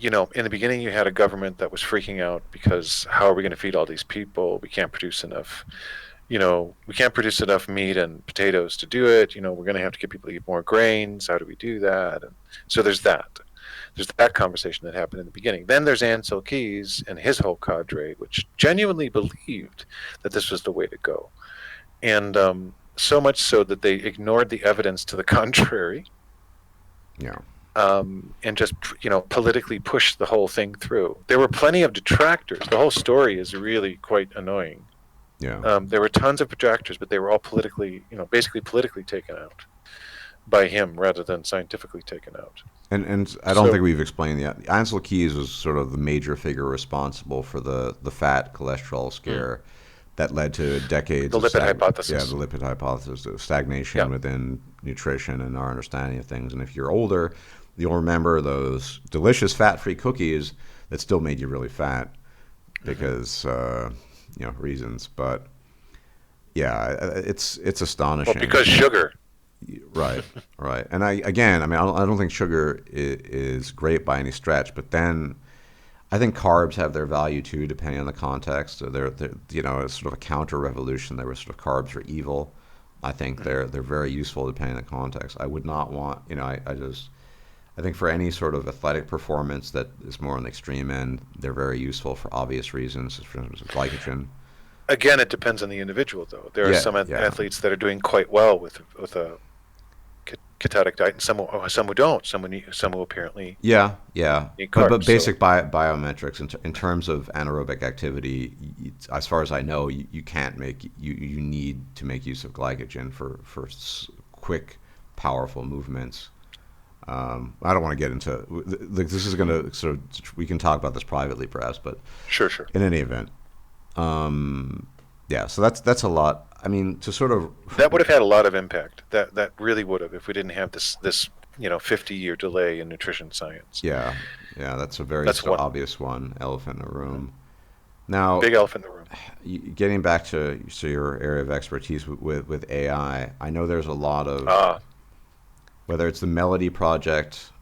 in the beginning you had a government that was freaking out because how are we going to feed all these people? We can't produce enough, we can't produce enough meat and potatoes to do it. We're going to have to get people to eat more grains. How do we do that? And so there's that. There's that conversation that happened in the beginning. Then there's Ansel Keys and his whole cadre, which genuinely believed that this was the way to go. And so much so that they ignored the evidence to the contrary. Yeah. And just politically pushed the whole thing through. There were plenty of detractors. The whole story is really quite annoying. Yeah. There were tons of detractors, but they were all politically, basically politically taken out by him rather than scientifically taken out. And I don't think we've explained yet. Ansel Keys was sort of the major figure responsible for the fat cholesterol scare that led to decades The of lipid the hypothesis. lipid hypothesis of stagnation Yeah. within nutrition and our understanding of things. And if you're older, you'll remember those delicious fat-free cookies that still made you really fat Hmm. because reasons. But yeah, it's Well, astonishing. because sugar. Right, right. And I mean, I don't think sugar is great by any stretch. But then I think carbs have their value too, depending on the context. So they're it's sort of a counter revolution. There was sort of carbs are evil. I think Hmm. they're very useful depending on the context. I would not want, I think for any sort of athletic performance that is more on the extreme end, they're very useful for obvious reasons, for instance, glycogen. Again, it depends on the individual, though. There are Yeah, some yeah. athletes that are doing quite well with a ketogenic diet, and some who don't. Some who apparently Yeah, yeah, need but carbs. So basic biometrics in terms of anaerobic activity, as far as I know, you can't make you need to make use of glycogen for quick, powerful movements. I don't want to get into this is going to sort of we can talk about this privately perhaps, but sure, sure. in any event, um, yeah. So that's a lot. I mean, to sort of That would have had a lot of impact. That really would have if we didn't have this 50-year delay in nutrition science. yeah, yeah. That's a very That's sort of one obvious one, elephant in the Mhm. room. Now, Big elephant in the room. getting back to your area of expertise with AI, I know there's a lot of Ah, whether it's the Melody project,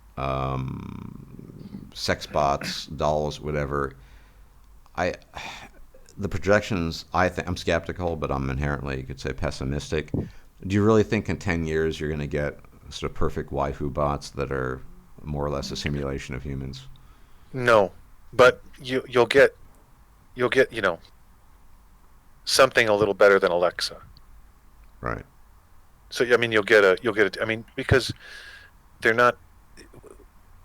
sex bots, dolls, whatever. I the projections. I think I'm skeptical, but I'm inherently, you could say, pessimistic. Do you really think in 10 years you're going to get sort of perfect waifu bots that are more or less a simulation of humans? no, but you'll get something a little better than Alexa. Right. So I mean, you'll get a. I mean, because they're not.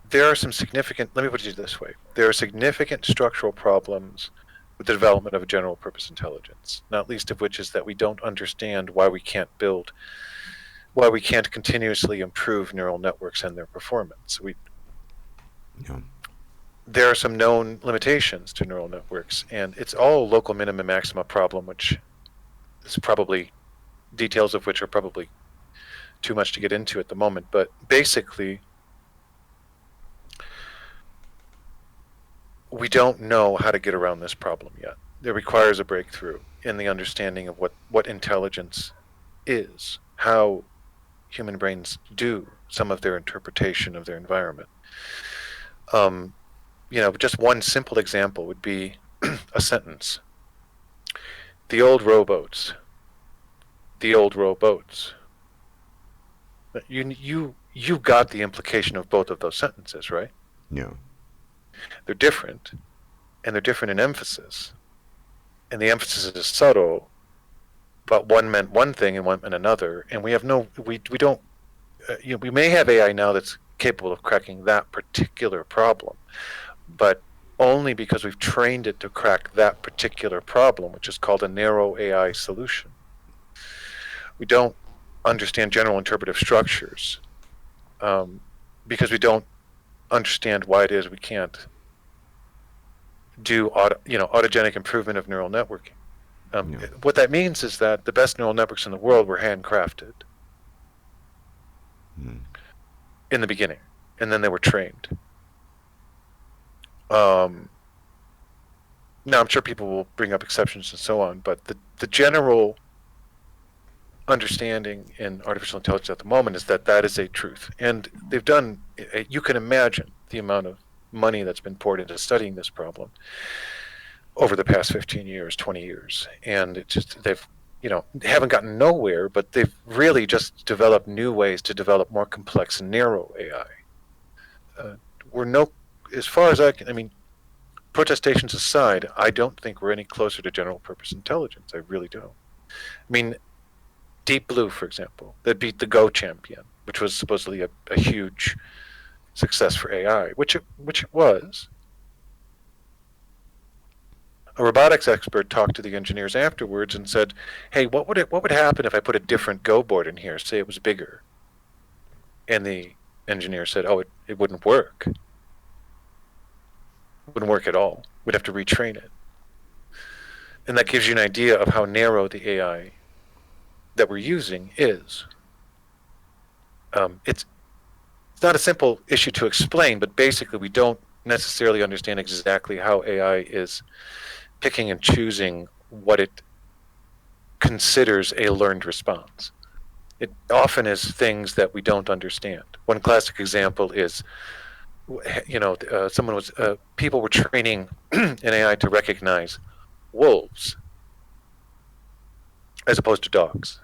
There are some significant. Let me put it this way: there are significant structural problems with the development of a general purpose intelligence. Not least of which is that we don't understand why we can't continuously improve neural networks and their performance. Yeah. There are some known limitations to neural networks, and it's all a local minima maxima problem, which is probably details of which are probably too much to get into at the moment. But basically, we don't know how to get around this problem yet. It requires a breakthrough in the understanding of what intelligence is, how human brains do some of their interpretation of their environment. Um, just one simple example would be a sentence. The old rowboats, the old rowboats. You got the implication of both of those sentences, right? Yeah. They're different, and they're different in emphasis, and the emphasis is subtle. But one meant one thing and one meant another, and we don't. We may have AI now that's capable of cracking that particular problem, but only because we've trained it to crack that particular problem, which is called a narrow AI solution. We don't understand general interpretive structures because we don't understand why it is we can't do autogenic improvement of neural networking. Yeah. What that means is that the best neural networks in the world were handcrafted Mm. in the beginning, and then they were trained. Um, Now, I'm sure people will bring up exceptions and so on, but the general understanding in artificial intelligence at the moment is that that is a truth. And they've done, you can imagine the amount of money that's been poured into studying this problem over the past 15 years, 20 years. And they've, haven't gotten nowhere, but they've really just developed new ways to develop more complex and narrow AI. We're no, as far as I mean, protestations aside, I don't think we're any closer to general purpose intelligence. I really don't. I mean, Deep Blue, for example, that beat the Go champion, which was supposedly a huge success for AI, which it was. A robotics expert talked to the engineers afterwards and said, "Hey, what would happen if I put a different Go board in here? Say it was bigger." And the engineer said, "Oh, it wouldn't work. It wouldn't work at all. We'd have to retrain it." And that gives you an idea of how narrow the AI that we're using is. It's not a simple issue to explain, but basically we don't necessarily understand exactly how AI is picking and choosing what it considers a learned response. It often is things that we don't understand. One classic example is, people were training an AI to recognize wolves as opposed to dogs,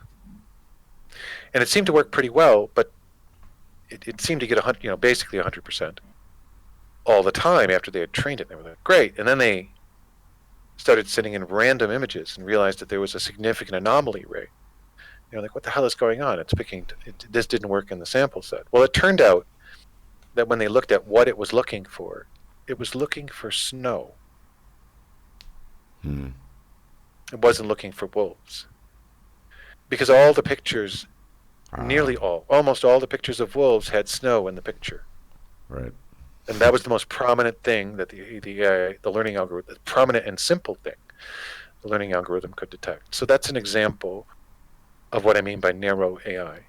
and it seemed to work pretty well, but it seemed to get basically 100% all the time after they had trained it. They were like, great, and then they started sending in random images and realized that there was a significant anomaly rate. Like, what the hell is going on? This didn't work in the sample set. Well, it turned out that when they looked at what it was looking for, it was looking for snow. It wasn't looking for wolves. Because all the pictures, almost all the pictures of wolves had snow in the picture. Right. And that was the most prominent thing that the learning algorithm, the prominent and simple thing the learning algorithm could detect. So that's an example of what I mean by narrow AI.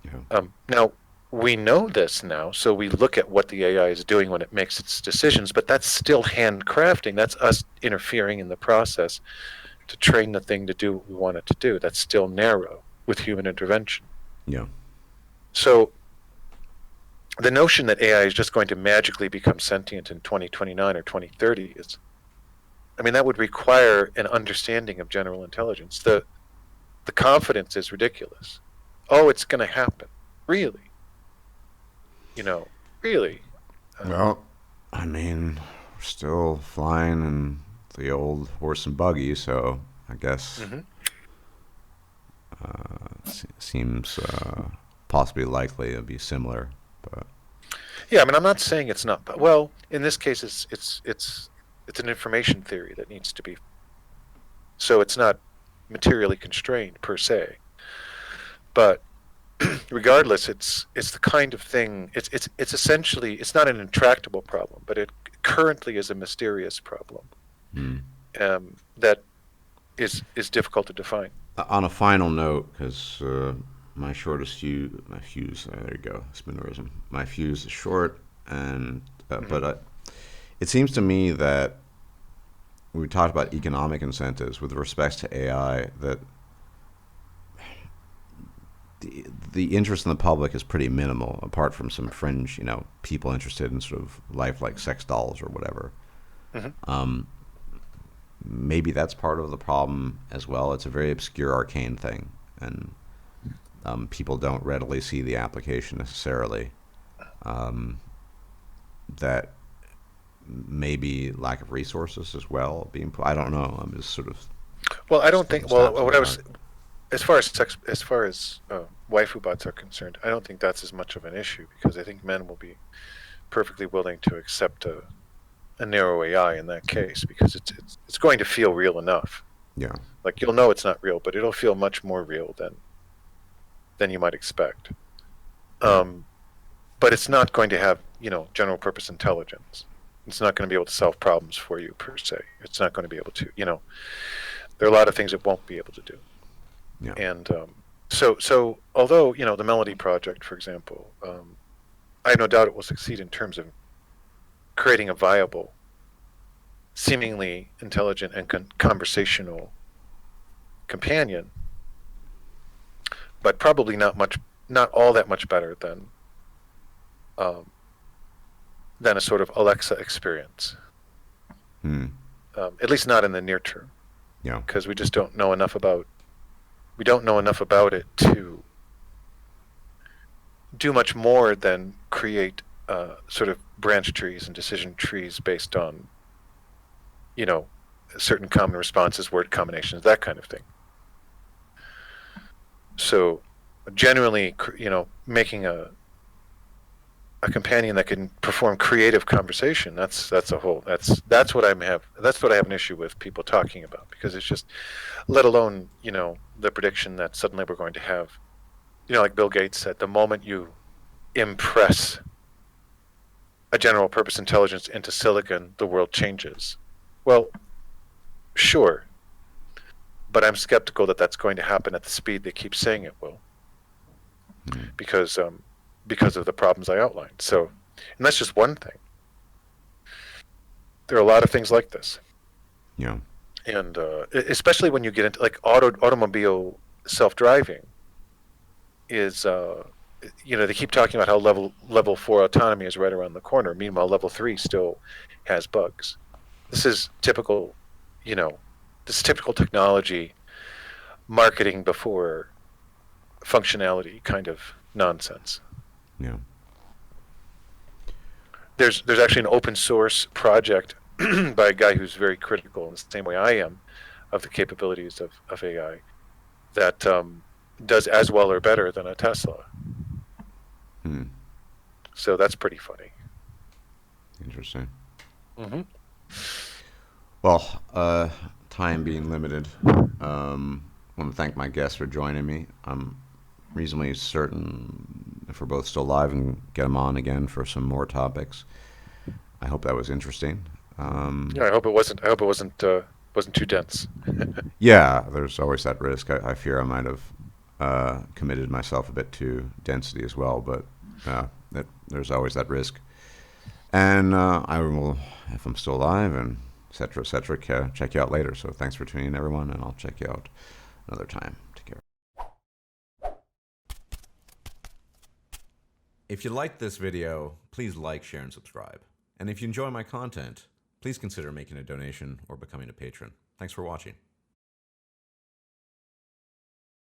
Yeah. Now, we know this now, so we look at what the AI is doing when it makes its decisions, but that's still handcrafting. That's us interfering in the process to train the thing to do what we want it to do. That's still narrow with human intervention. Yeah. So the notion that AI is just going to magically become sentient in 2029 or 2030 that would require an understanding of general intelligence. The confidence is ridiculous. Oh, it's going to happen. Really? Really? Well, we're still flying in the old horse and buggy, so I guess seems possibly likely to be similar. But yeah, I'm not saying it's not. Well, in this case, it's an information theory that needs to be. So it's not materially constrained per se, but regardless, it's the kind of thing. It's essentially, it's not an intractable problem, but it currently is a mysterious problem that is difficult to define. on a final note, because my shortest fuse, there you go, spinnerism. My fuse is short, and but it seems to me that we talked about economic incentives with respect to AI, that the interest in the public is pretty minimal, apart from some fringe, people interested in sort of life like sex dolls or whatever. Maybe that's part of the problem as well. It's a very obscure, arcane thing, and people don't readily see the application necessarily. That maybe lack of resources as well I don't know. I'm just sort of. Well, I don't think. Well, what I was, as far as waifu bots are concerned, I don't think that's as much of an issue, because I think men will be perfectly willing to accept a narrow AI in that case, because it's going to feel real enough. Yeah. Like, you'll know it's not real, but it'll feel much more real than you might expect. But it's not going to have, general purpose intelligence. It's not going to be able to solve problems for you per se. It's not going to be able to, there are a lot of things it won't be able to do. Yeah. And so although, the Melody Project, for example, I have no doubt it will succeed in terms of creating a viable, seemingly intelligent and conversational companion, but probably not all that much better than a sort of Alexa experience. At least not in the near term. Yeah. Because we just don't know enough about it to do much more than create sort of branch trees and decision trees based on, certain common responses, word combinations, that kind of thing. So generally, making a companion that can perform creative conversation, that's what I have an issue with people talking about, because it's just, let alone, the prediction that suddenly we're going to have, like Bill Gates said, the moment you impress a general purpose intelligence into silicon, the world changes. Well, sure, but I'm skeptical that that's going to happen at the speed they keep saying it will, because of the problems I outlined. So, and that's just one thing. There are a lot of things like this. Yeah. And especially when you get into like automobile self-driving is, they keep talking about how level 4 autonomy is right around the corner. Meanwhile, level 3 still has bugs. This is typical, this is typical technology marketing before functionality kind of nonsense. Yeah. There's actually an open source project by a guy who's very critical in the same way I am of the capabilities of AI that does as well or better than a Tesla. So that's pretty funny. Interesting. Mm-hmm. Well, time being limited, I want to thank my guests for joining me. I'm reasonably certain if we're both still alive and get them on again for some more topics. I hope that was interesting. Yeah, I hope it wasn't too dense. Yeah, there's always that risk. I fear I might have committed myself a bit to density as well, but there's always that risk. And I will, if I'm still alive, and et cetera, check you out later. So thanks for tuning in, everyone, and I'll check you out another time. Take care. If you liked this video, please like, share, and subscribe. And if you enjoy my content, please consider making a donation or becoming a patron. Thanks for watching.